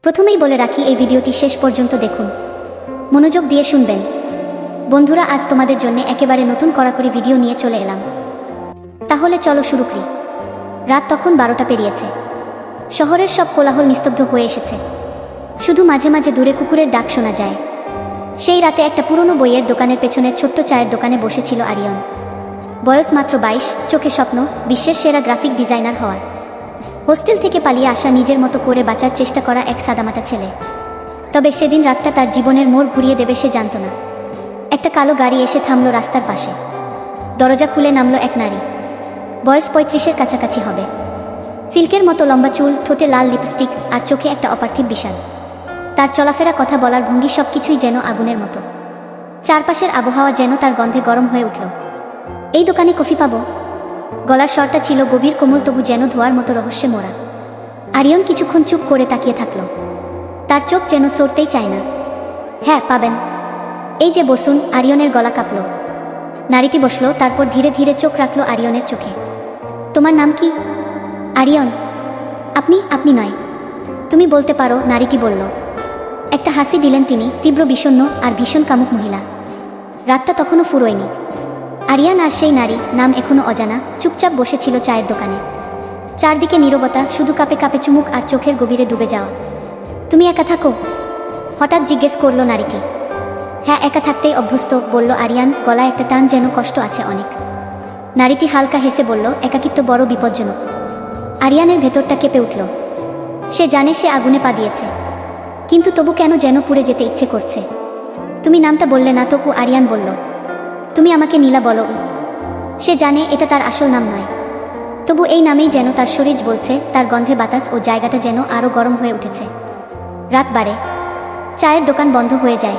প্রথমেই বলে রাখি, এই ভিডিওটি শেষ পর্যন্ত দেখুন, মনোযোগ দিয়ে শুনবেন। বন্ধুরা, আজ তোমাদের জন্য একেবারে নতুন কড়াকড়ি ভিডিও নিয়ে চলে এলাম। তাহলে চলো শুরু করি। রাত তখন 12টা পেরিয়েছে। শহরের সব কোলাহল নিস্তব্ধ হয়ে এসেছে। শুধু মাঝে মাঝে দূরে কুকুরের ডাক শোনা যায়। সেই রাতে একটা পুরনো বইয়ের দোকানের পেছনের ছোট্ট চায়ের দোকানে বসেছিল আরিয়ন। বয়স মাত্র 22, চোখে স্বপ্ন বিশ্বের সেরা গ্রাফিক ডিজাইনার হওয়ার। হোস্টেল থেকে পালিয়ে আসা, নিজের মতো করে বাঁচার চেষ্টা করা এক সাদামাটা ছেলে। তবে সেদিন রাতটা তার জীবনের মোড় ঘুরিয়ে দেবে সে জানত না। একটা কালো গাড়ি এসে থামলো রাস্তার পাশে। দরজা খুলে নামলো এক নারী। বয়স 35-এর কাছাকাছি হবে। সিল্কের মতো লম্বা চুল, ঠোঁটে লাল লিপস্টিক আর চোখে একটা অপার্থিব বিশাল। তার চলাফেরা, কথা বলার ভঙ্গি সব কিছুই যেন আগুনের মতো। চারপাশের আবহাওয়া যেন তার গন্ধে গরম হয়ে উঠল। এই দোকানে কফি পাবো? গলার স্বরটা ছিল গভীর, কোমল, তবু যেন ধোয়ার মতো রহস্যে মোড়া। আরিয়ন কিছুক্ষণ চুপ করে তাকিয়ে থাকলো। তার চোখ যেন সরতেই চায় না। হ্যাঁ, পাবেন। এই যে বসুন। আরিয়নের গলা কাঁপল। নারীটি বসলো, তারপর ধীরে ধীরে চোখ রাখলো আরিয়নের চোখে। তোমার নাম কি? আরিয়ন। আপনি নয়, তুমি বলতে পারো, নারীটি বলল। একটা হাসি দিলেন তিনি, তীব্র, বিষণ্ণ আর ভীষণ কামুক মহিলা। রাতটা তখনও ফুরোয়নি। আরিয়ান আর সেই নারী, নাম এখনো অজানা, চুপচাপ বসেছিল চায়ের দোকানে। চারদিকে নীরবতা, শুধু কাপে কাপে চুমুক আর চোখের গভীরে ডুবে যাওয়া। তুমি একা থাকো? হঠাৎ জিজ্ঞেস করলো নারীটি। হ্যাঁ, একা থাকতেই অভ্যস্ত, বলল আরিয়ান, গলায় একটা টান, যেন কষ্ট আছে অনেক। নারীটি হালকা হেসে বলল, একাকিত্ব বড় বিপজ্জনক। আরিয়ানের ভেতরটা কেঁপে উঠল। সে জানে সে আগুনে পা দিয়েছে, কিন্তু তবু কেন যেন পুড়ে যেতে ইচ্ছে করছে। তুমি নামটা বললে না? তবু আরিয়ান বলল। তুমি আমাকে নীলা বলো। সে জানে এটা তার আসল নাম নয়, তবু এই নামেই যেন তার শরীর বলছে, তার গন্ধে বাতাস ও জায়গাটা যেন আরও গরম হয়ে উঠেছে। রাত 12। চায়ের দোকান বন্ধ হয়ে যায়।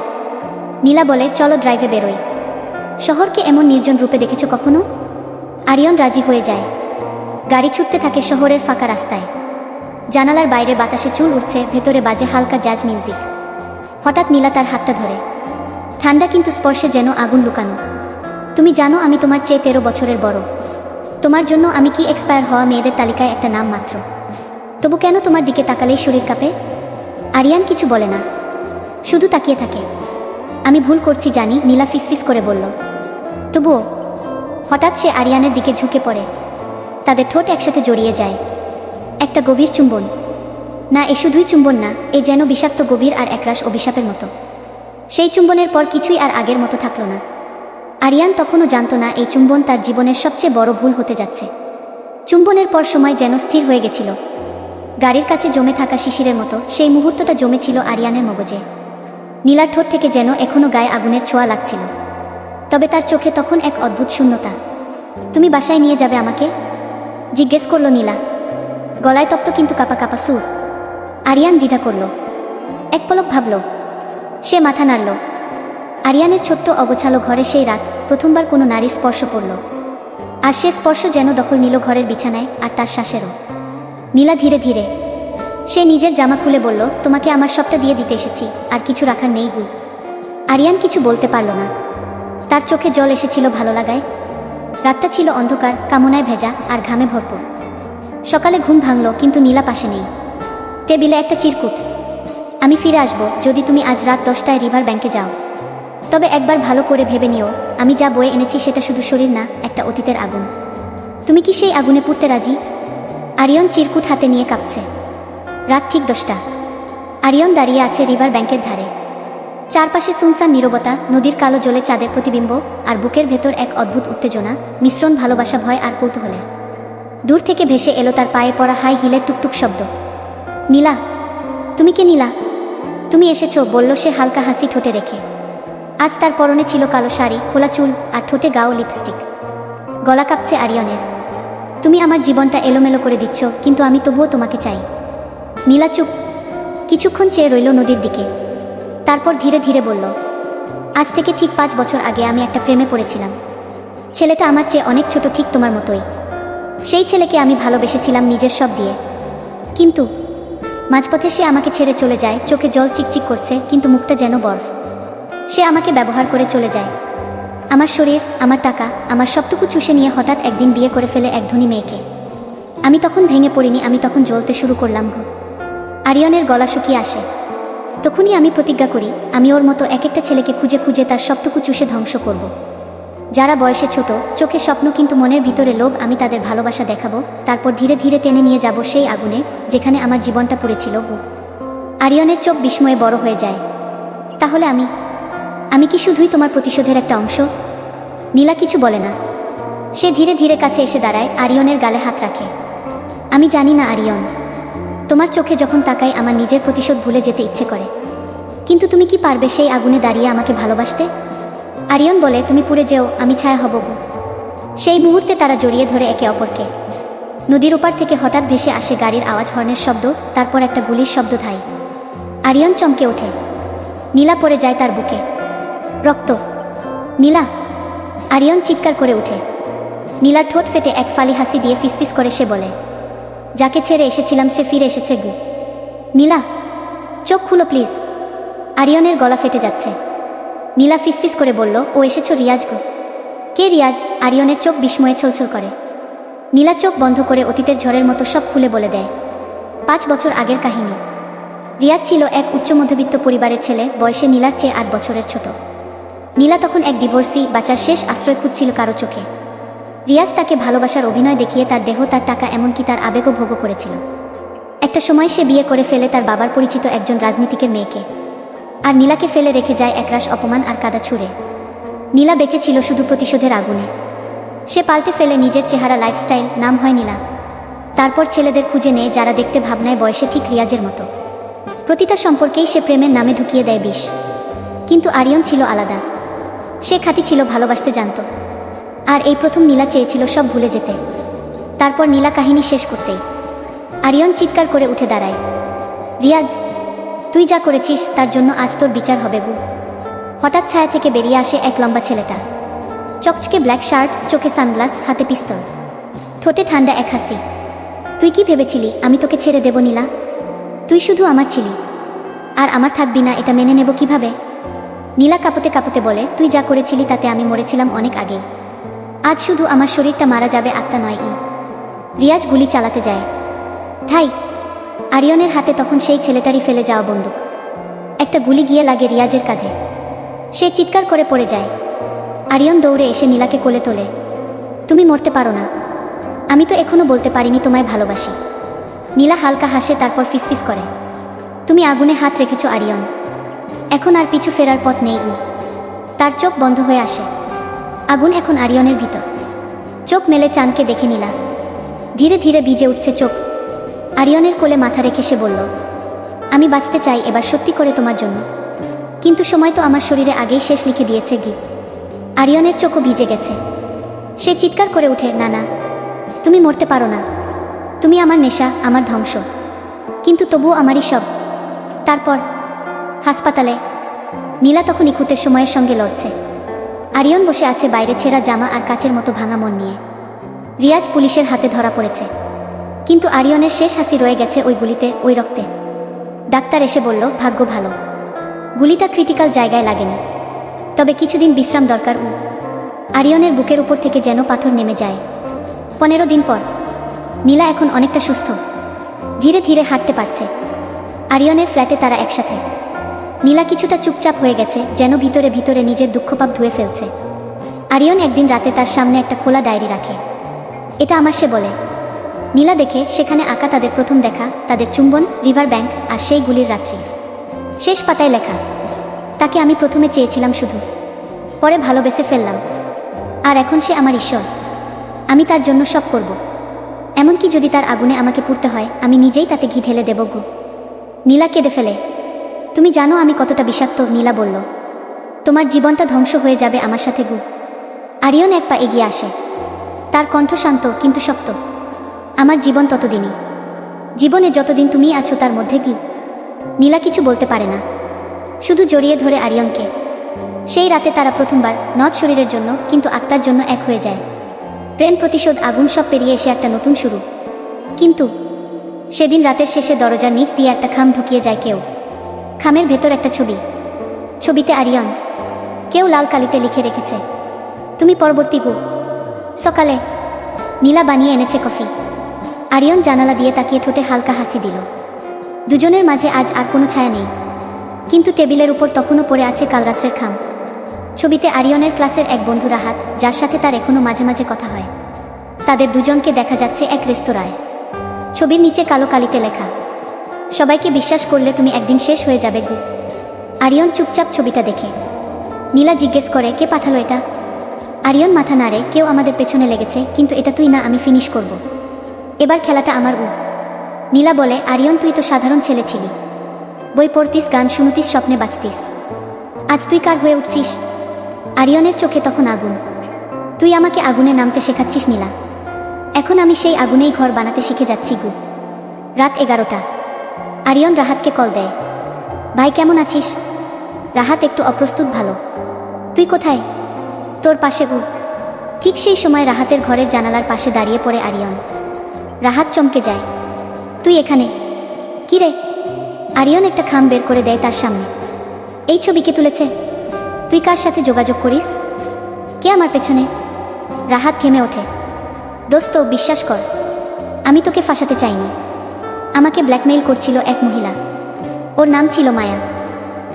নীলা বলে, চলো ড্রাইভে বেরোই। শহরকে এমন নির্জন রূপে দেখেছো কখনো? আরিয়ন রাজি হয়ে যায়। গাড়ি ছুটতে থাকে শহরের ফাঁকা রাস্তায়। জানালার বাইরে বাতাসে চুল উঠছে, ভেতরে বাজে হালকা জ্যাজ মিউজিক। হঠাৎ নীলা তার হাতটা ধরে। ঠান্ডা কিন্তু স্পর্শে যেন আগুন লুকানো। তুমি জানো, আমি তোমার চেয়ে 13 বছরের বড়। তোমার জন্য আমি কি এক্সপায়ার হওয়া মেয়েদের তালিকায় একটা নাম মাত্র। তবু কেন তোমার দিকে তাকালেই শরীর কাঁপে? আরিয়ান কিছু বলে না, শুধু তাকিয়ে থাকে। আমি ভুল করছি জানি, নীলা ফিসফিস করে বলল। তবুও। হঠাৎ সে আরিয়ানের দিকে ঝুঁকে পড়ে। তাদের ঠোঁট একসাথে জড়িয়ে যায়। একটা গভীর চুম্বন। না, এ শুধুই চুম্বন না, এ যেন বিষাক্ত, গভীর আর একরাশ অভিশাপের মতো। সেই চুম্বনের পর কিছুই আর আগের মতো থাকলো না। আরিয়ান তখনও জানত না এই চুম্বন তার জীবনের সবচেয়ে বড় ভুল হতে যাচ্ছে। চুম্বনের পর সময় যেন স্থির হয়ে গেছিল। গাড়ির কাছে জমে থাকা শিশিরের মতো সেই মুহূর্তটা জমেছিল আরিয়ানের মগজে। নীলার ঠোঁট থেকে যেন এখনো গায়ে আগুনের ছোঁয়া লাগছিল। তবে তার চোখে তখন এক অদ্ভুত শূন্যতা। তুমি বাসায় নিয়ে যাবে আমাকে? জিজ্ঞেস করল নীলা। গলায় তপ্ত কিন্তু কাপা কাপা সুর। আরিয়ান দ্বিধা করল। এক পলক ভাবল। সে মাথা নাড়ল। আরিয়ানের ছোট্ট অগোছালো ঘরে সেই রাত প্রথমবার কোনো নারীর স্পর্শ পড়ল। আর সে স্পর্শ যেন দখল নিল ঘরের বিছানায় আর তার শ্বাসেরও। নীলা ধীরে ধীরে। সে নিজের জামা খুলে বলল, তোমাকে আমার সবটা দিয়ে দিতে এসেছি, আর কিছু রাখার নেই গু। আরিয়ান কিছু বলতে পারল না। তার চোখে জল এসেছিল ভালো লাগায়। রাতটা ছিল অন্ধকার, কামনায় ভেজা আর ঘামে ভরপুর। সকালে ঘুম ভাঙল, কিন্তু নীলা পাশে নেই। টেবিলে একটা চিরকুট। আমি ফিরে আসব যদি তুমি আজ রাত 10টায় রিভার ব্যাংকে যাও। তবে একবার ভালো করে ভেবে নিও, আমি যা বয়ে এনেছি সেটা শুধু শরীর না, একটা অতীতের আগুন। তুমি কি সেই আগুনে পুড়তে রাজি? আরিয়ন চিরকুট হাতে নিয়ে কাঁপছে। রাত ঠিক 10টা। আরিয়ন দাঁড়িয়ে আছে রিভার ব্যাংকের ধারে। চারপাশে সুনসান নীরবতা, নদীর কালো জলে চাঁদের প্রতিবিম্ব, আর বুকের ভেতর এক অদ্ভুত উত্তেজনা, মিশ্রণ ভালোবাসা, ভয় আর কৌতূহলের। দূর থেকে ভেসে এলো তার পায়ে পড়া হাই হিলের টুকটুক শব্দ। নীলা, তুমি কে? নীলা, তুমি এসেছো, বলল সে হালকা হাসি ঠোঁটে রেখে। আজ তার পরনে ছিল কালো শাড়ি, খোলা চুল আর ঠোঁটে গাও লিপস্টিক। গলা কাঁপছে আরিয়নের। তুমি আমার জীবনটা এলোমেলো করে দিচ্ছ, কিন্তু আমি তবুও তোমাকে চাই। নীলা চুপ। কিছুক্ষণ চেয়ে রইল নদীর দিকে। তারপর ধীরে ধীরে বলল, আজ থেকে ঠিক 5 বছর আগে আমি একটা প্রেমে পড়েছিলাম। ছেলেটা আমার চেয়ে অনেক ছোট, ঠিক তোমার মতোই। সেই ছেলেকে আমি ভালোবেসেছিলাম নিজের সব দিয়ে। কিন্তু মাঝপথে সে আমাকে ছেড়ে চলে যায়। চোখে জল চিকচিক করছে, কিন্তু মুখটা যেন বরফ। সে আমাকে ব্যবহার করে চলে যায়। আমার শরীর, আমার টাকা, আমার সবটুকু চুষে নিয়ে হঠাৎ একদিন বিয়ে করে ফেলে এক ধনী মেয়েকে। আমি তখন ভেঙে পড়িনি, আমি তখন জ্বলতে শুরু করলাম গো। আরিয়নের গলা শুকিয়ে আসে। তখনই আমি প্রতিজ্ঞা করি আমি ওর মতো এক একটা ছেলেকে খুঁজে খুঁজে তার সবটুকু চুষে ধ্বংস করব। যারা বয়সে ছোট, চোখে স্বপ্ন কিন্তু মনের ভিতরে লোভ, আমি তাদের ভালোবাসা দেখাবো, তারপর ধীরে ধীরে টেনে নিয়ে যাব সেই আগুনে যেখানে আমার জীবনটা পড়েছিল। আরিয়নের চোখ বিস্ময়ে বড় হয়ে যায়। তাহলে আমি কি শুধুই তোমার প্রতিশোধের একটা অংশ? নীলা কিছু বলে না। সে ধীরে ধীরে কাছে এসে দাঁড়ায়, আরিয়নের গালে হাত রাখে। আমি জানি না আরিয়ন, তোমার চোখে যখন তাকাই আমার নিজের প্রতিশোধ ভুলে যেতে ইচ্ছে করে, কিন্তু তুমি কি পারবে সেই আগুনে দাঁড়িয়ে আমাকে ভালোবাসতে? আরিয়ন বলে, তুমি পুড়ে যেও, আমি ছায়া হব। সেই মুহূর্তে তারা জড়িয়ে ধরে একে অপরকে। নদীর ওপার থেকে হঠাৎ ভেসে আসে গাড়ির আওয়াজ, হর্নের শব্দ, তারপর একটা গুলির শব্দ। ধাই। আরিয়ন চমকে ওঠে। নীলা পড়ে যায় তার বুকে। রক্ত! নীলা! আরিয়ন চিৎকার করে ওঠে। নীলার ঠোঁট ফেটে এক ফালি হাসি দিয়ে ফিসফিস করে সে বলে, যাকে ছেড়ে এসেছিলাম সে ফিরে এসেছে। নীলা, চোখ খুলো প্লিজ। আরিয়নের গলা ফেটে যাচ্ছে। নীলা ফিসফিস করে বলল, ও এসেছো রিয়াজ। কে রিয়াজ? আরিয়নের চোখ বিস্ময়ে ছলছল করে। নীলা চোখ বন্ধ করে অতীতের ঝড়ের মতো সব খুলে বলে দেয়। 5 বছর আগের কাহিনী। রিয়াজ ছিল এক উচ্চ মধ্যবিত্ত পরিবারের ছেলে, বয়সে নীলার চেয়ে 8 বছরের ছোট। নীলা তখন এক ডিভোর্সি, বাঁচার শেষ আশ্রয় খুঁজছিল কারো চোখে। রিয়াজ তাকে ভালোবাসার অভিনয় দেখিয়ে তার দেহ, তার টাকা, এমনকি তার আবেগও ভোগ করেছিল। একটা সময় সে বিয়ে করে ফেলে তার বাবার পরিচিত একজন রাজনীতিকের মেয়েকে, আর নীলাকে ফেলে রেখে যায় একরাশ অপমান আর কাদা ছুঁড়ে। নীলা বেঁচে ছিল শুধু প্রতিশোধের আগুনে। সে পাল্টে ফেলে নিজের চেহারা, লাইফস্টাইল, নাম হয় নীলা। তারপর ছেলেদের খুঁজে নেয় যারা দেখতে ভাবনায় বয়সে ঠিক রিয়াজের মতো। প্রতিটা সম্পর্কেই সে প্রেমের নামে ঢুকিয়ে দেয় বিষ। কিন্তু আরিয়ন ছিল আলাদা। সে খাঁটি ছিল, ভালোবাসতে জানত। আর এই প্রথম নীলা চেয়েছিল সব ভুলে যেতে। তারপর নীলা কাহিনী শেষ করতেই আরিয়ন চিৎকার করে উঠে দাঁড়ায়। রিয়াজ, তুই যা করেছিস তার জন্য আজ তোর বিচার হবে। হঠাৎ ছায়া থেকে বেরিয়ে আসে এক লম্বা ছেলেটা। চকচকে ব্ল্যাক শার্ট, চোখে সানগ্লাস, হাতে পিস্তল, ঠোঁটে ঠান্ডা এক হাসি। তুই কি ভেবেছিলি আমি তোকে ছেড়ে দেব নীলা? তুই শুধু আমার ছিলি, আর আমার থাকবি না এটা মেনে নেব কিভাবে? নীলা কাঁপতে কাঁপতে বলে, তুই যা করেছিলি তাতে আমি মরেছিলাম অনেক আগেই। আজ শুধু আমার শরীরটা মারা যাবে, আত্মা নয়। রিয়াজ গুলি চালাতে যায়। ঠাই! আরিয়নের হাতে তখন সেই ছেলেটারই ফেলে যাওয়া বন্দুক। একটা গুলি গিয়ে লাগে রিয়াজের কাঁধে। সে চিৎকার করে পড়ে যায়। আরিয়ন দৌড়ে এসে নীলাকে কোলে তোলে। তুমি মরতে পারো না, আমি তো এখনো বলতে পারিনি তোমায় ভালোবাসি। নীলা হালকা হাসে, তারপর ফিসফিস করে, তুমি আগুনে হাত রেখেছ আরিয়ন, এখন আর পিছু ফেরার পথ নেই। তার চোখ বন্ধ হয়ে আসে। আগুন এখন আরিয়নের ভিতর। চোখ মেলে চাঁদকে দেখে নীলা। ধীরে ধীরে ভিজে উঠছে চোখ। আরিয়নের কোলে মাথা রেখে সে বলল, আমি বাঁচতে চাই এবার, সত্যি করে তোমার জন্য। কিন্তু সময় তো আমার শরীরে আগেই শেষ লিখে দিয়েছে। আরিয়নের চোখও ভিজে গেছে। সে চিৎকার করে উঠে, না না, তুমি মরতে পারো না। তুমি আমার নেশা, আমার ধ্বংস, কিন্তু তবুও আমারই সব। তারপর হাসপাতালে নীলা তখন ইকুতের সময়ের সঙ্গে লড়ছে। আরিয়ন বসে আছে বাইরে, ছেঁড়া জামা আর কাচের মতো ভাঙা মন নিয়ে। রিয়াজ পুলিশের হাতে ধরা পড়েছে, কিন্তু আরিয়নের শেষ হাসি রয়ে গেছে ওই গুলিতে, ওই রক্তে। ডাক্তার এসে বলল, ভাগ্য ভালো, গুলিটা ক্রিটিক্যাল জায়গায় লাগেনি, তবে কিছুদিন বিশ্রাম দরকার। আরিয়নের বুকের উপর থেকে যেন পাথর নেমে যায়। 15 দিন পর নীলা এখন অনেকটা সুস্থ, ধীরে ধীরে হাঁটতে পারছে। আরিয়নের ফ্ল্যাটে তারা একসাথে। নীলা কিছুটা চুপচাপ হয়ে গেছে, যেন ভিতরে ভিতরে নিজের দুঃখপাপ ধুয়ে ফেলছে। আরিয়ন একদিন রাতে তার সামনে একটা খোলা ডায়েরি রাখে। এটা আমার, সে বলে। নীলা দেখে সেখানে আঁকা তাদের প্রথম দেখা, তাদের চুম্বন, রিভার ব্যাংক, আর সেই গুলির রাত্রি। শেষ পাতায় লেখা, তাকে আমি প্রথমে চেয়েছিলাম শুধু, পরে ভালোবেসে ফেললাম, আর এখন সে আমার ঈশ্বর। আমি তার জন্য সব করব, এমনকি যদি তার আগুনে আমাকে পুড়তে হয় আমি নিজেই তাতে ঘি ঢেলে দেব। নীলা কেঁদে ফেলে। তুমি জানো আমি কতটা বিষাক্ত? নীলা বলল, তোমার জীবনটা ধ্বংস হয়ে যাবে আমার সাথে। আরিয়ন এক পা এগিয়ে আসে। তার কণ্ঠ শান্ত কিন্তু শক্ত। আমার জীবন ততদিনই, জীবনে যতদিন তুমি আছো তার মধ্যে। নীলা কিছু বলতে পারে না, শুধু জড়িয়ে ধরে আরিয়নকে। সেই রাতে তারা প্রথমবার, নট শরীরের জন্য কিন্তু আত্মার জন্য এক হয়ে যায়। প্রেম, প্রতিশোধ, আগুন সব পেরিয়ে এসে একটা নতুন শুরু। কিন্তু সেদিন রাতের শেষে দরজার নিচ দিয়ে একটা খাম ঢুকিয়ে যায় কেউ। খামের ভেতর একটা ছবি। ছবিতে আরিয়ন। কেউ লাল কালিতে লিখে রেখেছে, তুমি পরবর্তী। সকালে নীলা বানিয়ে এনেছে কফি। আরিয়ন জানালা দিয়ে তাকিয়ে ঠোঁটে হালকা হাসি দিল। দুজনের মাঝে আজ আর কোনো ছায়া নেই, কিন্তু টেবিলের উপর তখনও পড়ে আছে কাল রাত্রের খাম। ছবিতে আরিয়নের ক্লাসের এক বন্ধু রাহাত, যার সাথে তার এখনো মাঝে মাঝে কথা হয়। তাদের দুজনকে দেখা যাচ্ছে এক রেস্তোরাঁয়। ছবির নিচে কালো কালিতে লেখা, সবাইকে বিশ্বাস করলে তুমি একদিন শেষ হয়ে যাবে গু। আরিয়ন চুপচাপ ছবিটা দেখে। নীলা জিজ্ঞেস করে, কে পাঠালো এটা? আরিয়ন মাথা নাড়ে, কেউ আমাদের পেছনে লেগেছে, কিন্তু এটা তুই না, আমি ফিনিশ করব। এবার খেলাটা আমার। নীলা বলে, আরিয়ন তুই তো সাধারণ ছেলে ছিলি, বই পড়তিস, গান শুনতিস, স্বপ্নে বাঁচতিস। আজ তুই কার হয়ে উঠছিস? আরিয়নের চোখে তখন আগুন। তুই আমাকে আগুনে নামতে শেখাচ্ছিস নীলা। এখন আমি সেই আগুনেই ঘর বানাতে শিখে যাচ্ছি গু। রাত 11টা। আরিয়ন রাহাতকে কল দেয়। ভাই কেমন আছিস? রাহাত একটু অপ্রস্তুত, ভালো। তুই কোথায়? তোর পাশে গু। ঠিক সেই সময় রাহাতের ঘরের জানালার পাশে দাঁড়িয়ে পড়ে আরিয়ন। রাহাত চমকে যায়। তুই এখানে? কি রে? আরিয়ন একটা খাম বের করে দেয় তার সামনে। এই ছবি কে তুলেছে? তুই কার সাথে যোগাযোগ করিস? কে আমার পেছনে? রাহাত ঘেমে ওঠে। দোস্ত, বিশ্বাস কর, আমি তোকে ফাঁসাতে চাইনি। আমাকে ব্ল্যাকমেইল করছিল এক মহিলা। ওর নাম ছিল মায়া।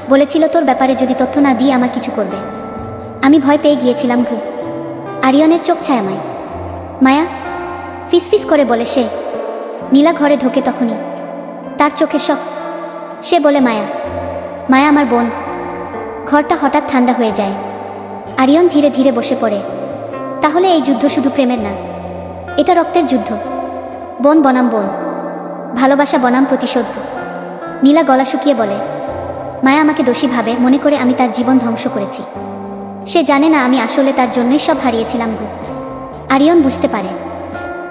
বলেছিল তোর ব্যাপারে যদি তথ্য না দিয়ে আমার কিছু করবে। আমি ভয় পেয়ে গিয়েছিলাম গু। আরিয়নের চোখ ছায়াময়। মায়া? ফিসফিস করে বলে সে। নীলা ঘরে ঢোকে তখনই। তার চোখে শক। সে বলে, মায়া? মায়া আমার বোন। ঘরটা হঠাৎ ঠান্ডা হয়ে যায়। আরিয়ন ধীরে ধীরে বসে পড়ে। তাহলে এই যুদ্ধ শুধু প্রেমের না, এটা রক্তের যুদ্ধ। বোন বনাম বোন, ভালোবাসা বনাম প্রতিশোধ। নীলা গলা শুকিয়ে বলে, মায়া আমাকে দোষী ভাবে, মনে করে আমি তার জীবন ধ্বংস করেছি। সে জানে না আমি আসলে তার জন্যই সব হারিয়েছিলাম গু। আরিয়ন বুঝতে পারে,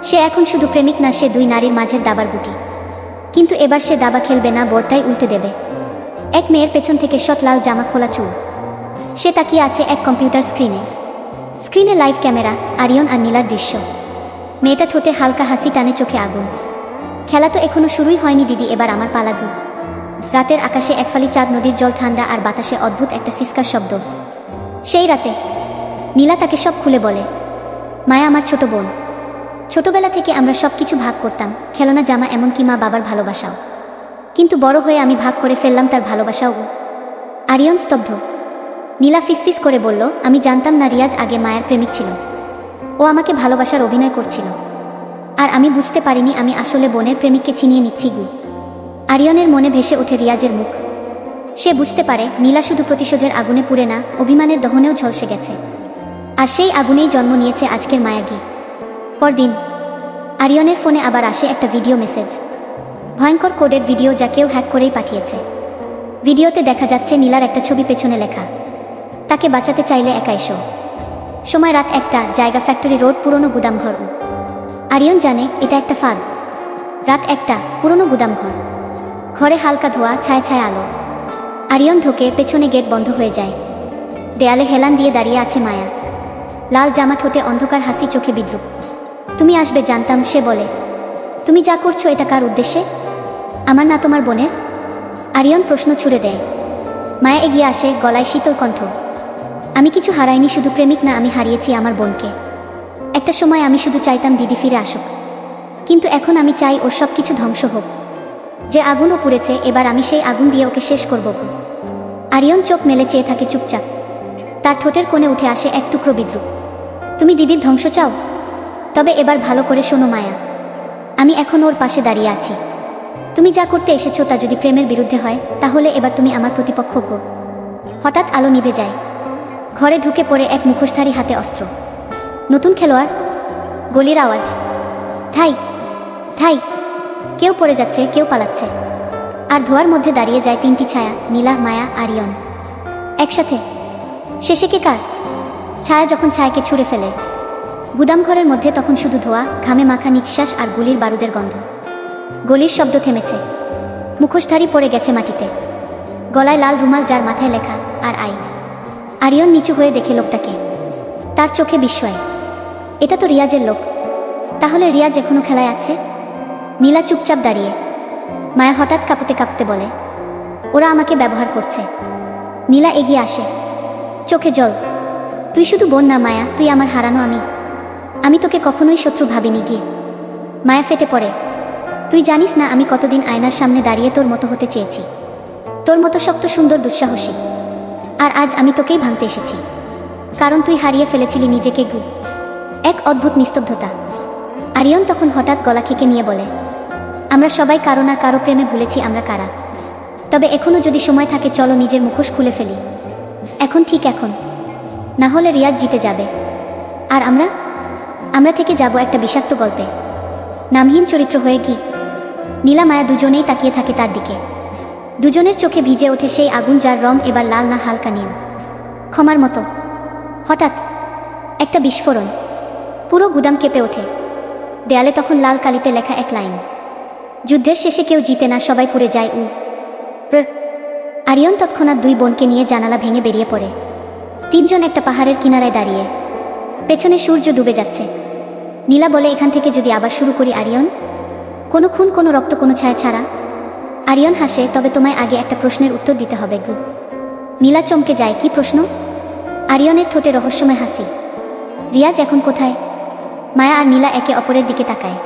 সে এখন শুধু প্রেমিক না, সে দুই নারীর মাঝের দাবার গুটি। কিন্তু এবার সে দাবা খেলবে না, বোর্ডটাই উল্টে দেবে। এক মেয়ের পেছন থেকে শট, লাল জামা, খোলা চুল। সে তাকিয়ে আছে এক কম্পিউটার স্ক্রিনে। স্ক্রিনে লাইভ ক্যামেরা, আরিয়ন আর নীলার দৃশ্য। মেয়েটা ঠোঁটে হালকা হাসি টানে, চোখে আগুন। খেলা তো এখনো শুরুই হয়নি দিদি, এবার আমার পালা গু। রাতের আকাশে একফালি চাঁদ, নদীর জল ঠান্ডা, আর বাতাসে অদ্ভুত একটা সিসকার শব্দ। সেই রাতে নীলা তাকে সব খুলে বলে। মায়া আমার ছোট বোন। ছোটবেলা থেকে আমরা সব কিছু ভাগ করতাম, খেলনা, জামা, এমনকি মা বাবার ভালোবাসাও। কিন্তু বড় হয়ে আমি ভাগ করে ফেললাম তার ভালোবাসাও। আরিয়ন স্তব্ধ। নীলা ফিসফিস করে বলল, আমি জানতাম না রিয়াজ আগে মায়ের প্রেমিক ছিল। ও আমাকে ভালোবাসার অভিনয় করছিল, আর আমি বুঝতে পারিনি আমি আসলে বোনের প্রেমিককে ছিনিয়ে নিচ্ছি গু। আরিয়নের মনে ভেসে ওঠে রিয়াজের মুখ। সে বুঝতে পারে নীলা শুধু প্রতিশোধের আগুনে পুড়ে না, অভিমানের দহনেও ঝলসে গেছে। আর সেই আগুনেই জন্ম নিয়েছে আজকের মায়াগী। পরদিন আরিয়নের ফোনে আবার আসে একটা ভিডিও মেসেজ। ভয়ঙ্কর কোডের ভিডিও, যা কেউ হ্যাক করেই পাঠিয়েছে। ভিডিওতে দেখা যাচ্ছে নীলার একটা ছবি, পেছনে লেখা, তাকে বাঁচাতে চাইলে একা এসো। সময় রাত 1টা, জায়গা ফ্যাক্টরি রোড, পুরনো গুদামঘর। আরিয়ন জানে এটা একটা ফাঁদ। রাত 1টা, পুরনো গুদামঘর। ঘরে হালকা ধোয়া, ছায়া ছায়া আলো। আরিয়ন ঢোকে, পেছনে গেট বন্ধ হয়ে যায়। দেয়ালে হেলান দিয়ে দাঁড়িয়ে আছে মায়া। লাল জামা, ঠোঁটে অন্ধকার হাসি, চোখে বিদ্রুপ। তুমি আসবে জানতাম, সে বলে। তুমি যা করছো এটা কার উদ্দেশ্যে? আমার না তোমার বোনের? আরিয়ন প্রশ্ন ছুড়ে দেয়। মায়া এগিয়ে আসে, গলায় শীতল কণ্ঠ। আমি কিছু হারাইনি, শুধু প্রেমিক না, আমি হারিয়েছি আমার বোনকে। একটা সময় আমি শুধু চাইতাম দিদি ফিরে আসুক, কিন্তু এখন আমি চাই ওর সব কিছু ধ্বংস হোক। যে আগুনও পুড়েছে, এবার আমি সেই আগুন দিয়ে ওকে শেষ করব। আরিয়ন চোখ মেলে চেয়ে থাকে চুপচাপ। তার ঠোঁটের কোণে উঠে আসে এক টুকরো বিদ্রুপ। তুমি দিদির ধ্বংস চাও? তবে এবার ভালো করে শোনো মায়া, আমি এখন ওর পাশে দাঁড়িয়ে আছি। তুমি যা করতে এসেছো তা যদি প্রেমের বিরুদ্ধে হয়, তাহলে এবার তুমি আমার প্রতিপক্ষ গো। হঠাৎ আলো নিভে যায়। ঘরে ঢুকে পড়ে এক মুখোশধারী, হাতে অস্ত্র। নতুন খেলোয়াড়। গলির আওয়াজ। থাই থাই। কেউ পড়ে যাচ্ছে, কেউ পালাচ্ছে। আর ধোয়ার মধ্যে দাঁড়িয়ে যায় 3টি ছায়া, নীলা, মায়া, আরিয়ন একসাথে। শেষে কে কার? ছায়া যখন ছায়াকে ছুঁড়ে ফেলে, গুদামঘরের মধ্যে তখন শুধু ধোয়া, ঘামে মাখা নিঃশ্বাস আর গুলির বারুদের গন্ধ। গলির শব্দ থেমেছে। মুখোশধারী পড়ে গেছে মাটিতে, গলায় লাল রুমাল, যার মাথায় লেখা আর আই। আরিয়ন নিচু হয়ে দেখে লোকটাকে। তার চোখে বিস্ময়। এটা তো রিয়াজের লোক। তাহলে রিয়াজ এখনো খেলায় আছে? নীলা চুপচাপ দাঁড়িয়ে। মায়া হঠাৎ কাঁপতে কাঁপতে বলে, ওরা আমাকে ব্যবহার করছে। নীলা এগিয়ে আসে, চোখে জল। তুই শুধু বোন না মায়া, তুই আমার হারানো আমি। আমি তোকে কখনোই শত্রু ভাবিনি গিয়ে। মায়া ফেটে পড়ে, তুই জানিস না আমি কতদিন আয়নার সামনে দাঁড়িয়ে তোর মতো হতে চেয়েছি, তোর মতো শক্ত সুন্দর দুঃসাহসী। আর আজ আমি তোকেই ভাঙতে এসেছি, কারণ তুই হারিয়ে ফেলেছিলি নিজেকে গু। এক অদ্ভুত নিস্তব্ধতা। আরিয়ন তখন হঠাৎ গলা খেকে নিয়ে বলে, আমরা সবাই কারো না কারো প্রেমে ভুলেছি আমরা কারা। তবে এখনো যদি সময় থাকে চলো নিজের মুখোশ খুলে ফেলি। এখন, ঠিক এখন, না হলে রিয়াজ জিতে যাবে। আর আমরা থেকে যাব একটা বিষাক্ত গল্পে, নামহীন চরিত্র হয়ে। কি নীলা মায়া দুজনেই তাকিয়ে থাকে তার দিকে। দুজনের চোখে ভিজে ওঠে সেই আগুন যার রং এবার লাল না হালকা নীল, ক্ষমার মতো। হঠাৎ একটা বিস্ফোরণ, পুরো গুদাম কেঁপে ওঠে। দেয়ালে তখন লাল কালিতে লেখা এক লাইন, যুদ্ধের শেষে কেউ জিতে না, সবাই পুড়ে যায়। আরিয়ন তৎক্ষণাৎ দুই বোনকে নিয়ে জানালা ভেঙে বেরিয়ে পড়ে। তিনজন একটা পাহাড়ের কিনারায় দাঁড়িয়ে, পেছনে সূর্য ডুবে যাচ্ছে। নীলা বলে, এখান থেকে যদি আবার শুরু করি আরিয়ন, কোনো খুন, কোনো রক্ত, কোনো ছায়া ছাড়া। আরিয়ন হাসে, তবে তোমায় আগে একটা প্রশ্নের উত্তর দিতে হবে গু। নীলা চমকে যায়, কি প্রশ্ন? আরিয়নের ঠোঁটে রহস্যময় হাসি। রিয়াজ এখন কোথায়? মায়া আর নীলা একে অপরের দিকে তাকায়,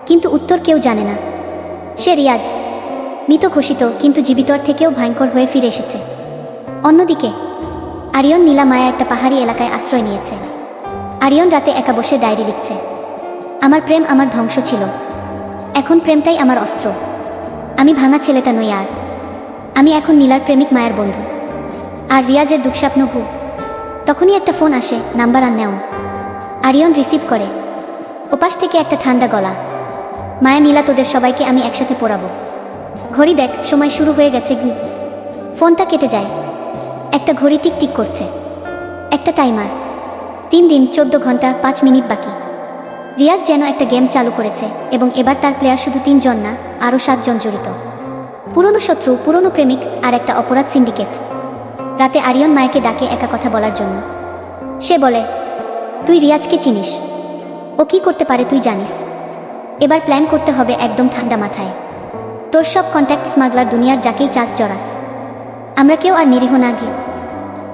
কিন্তু উত্তর কেউ জানে না। সে রিয়াজ, মৃত ঘোষিত কিন্তু জীবিতর থেকেও ভয়ঙ্কর হয়ে ফিরে এসেছে। অন্যদিকে আরিয়ন, নীলা, মায়া একটা পাহাড়ি এলাকায় আশ্রয় নিয়েছে। আরিয়ন রাতে একা বসে ডায়েরি লিখছে, আমার প্রেম আমার ধ্বংস ছিল, এখন প্রেমটাই আমার অস্ত্র। আমি ভাঙা ছেলেটা নই আর, আমি এখন নীলার প্রেমিক, মায়ের বন্ধু। আর রিয়াজের দুঃস্বপ্ন গু। তখনই একটা ফোন আসে, নাম্বার আননেও। আরিয়ন রিসিভ করে। ওপাশ থেকে একটা ঠান্ডা গলা, মায়া, নীলা, তোদের সবাইকে আমি একসাথে পড়াবো। ঘড়ি দেখ, সময় শুরু হয়ে গেছে গু। ফোনটা কেটে যায়। একটা ঘড়ি টিকটিক করছে, একটা টাইমার। 3 দিন 14 ঘন্টা 5 মিনিট বাকি। রিয়াজ যেন একটা গেম চালু করেছে, এবং এবার তার প্লেয়ার শুধু 3 জন না, আরও 7 জন জড়িত। পুরনো শত্রু, পুরনো প্রেমিক, আর একটা অপরাধ সিন্ডিকেট। রাতে আরিয়ন মায়াকে ডাকে একা কথা বলার জন্য। সে বলে, তুই রিয়াজকে চিনিস, ও কি করতে পারে তুই জানিস। এবার প্ল্যান করতে হবে একদম ঠান্ডা মাথায়। তোর সব কন্ট্যাক্ট, স্মাগলার, দুনিয়ার যাকেই চাস জরাস। আমরা কেউ আর নিরীহ না গিয়ে।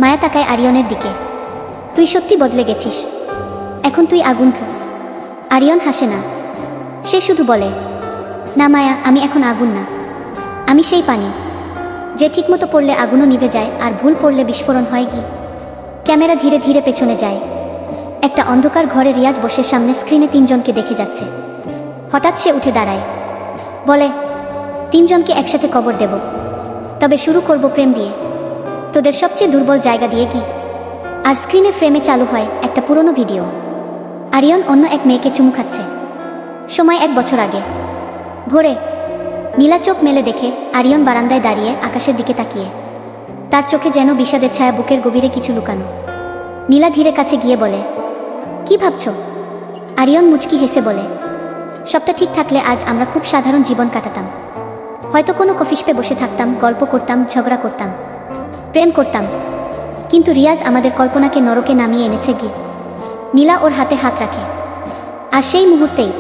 মায়া তাকায় আরিয়নের দিকে, তুই সত্যি বদলে গেছিস, এখন তুই আগুন খা। আরিয়ন হাসে না, সে শুধু বলে, না মায়া, আমি এখন আগুন না, আমি সেই পানি যে ঠিকমতো পড়লে আগুনও নিভে যায়, আর ভুল পড়লে বিস্ফোরণ হয়। কি ক্যামেরা ধীরে ধীরে পেছনে যায়। একটা অন্ধকার ঘরে রিয়াজ বসে সামনে স্ক্রিনে 3 জনকে দেখে যাচ্ছে। হঠাৎ সে উঠে দাঁড়ায়, বলে, 3 জনকে একসাথে কবর দেব, তবে শুরু করব প্রেম দিয়ে, তোদের সবচেয়ে দুর্বল জায়গা দিয়ে। কি আর স্ক্রিনে ফ্রেমে চালু হয় একটা পুরনো ভিডিও। আরিয়ন অন্য এক মেয়েকে চুমু খাচ্ছে। সময় 1 বছর আগে, ভোরে। নীলা চোখ মেলে দেখে আরিয়ন বারান্দায় দাঁড়িয়ে আকাশের দিকে তাকিয়ে। তার চোখে যেন বিষাদের ছায়া, বুকের গভীরে কিছু লুকানো। নীলা ধীরে কাছে গিয়ে বলে, কি ভাবছ? আরিয়ন মুচকি হেসে বলে, সবটা ঠিক থাকলে আজ আমরা খুব সাধারণ জীবন কাটাতাম। হয়তো কোনো কফিশপে বসে থাকতাম, গল্প করতাম, ঝগড়া করতাম, প্রেম করতাম। কিন্তু রিয়াজ আমাদের কল্পনাকে নরকে নামিয়ে এনেছে। কি নীলা ওর হাতে হাত রাখে। আর সেই মুহূর্তেই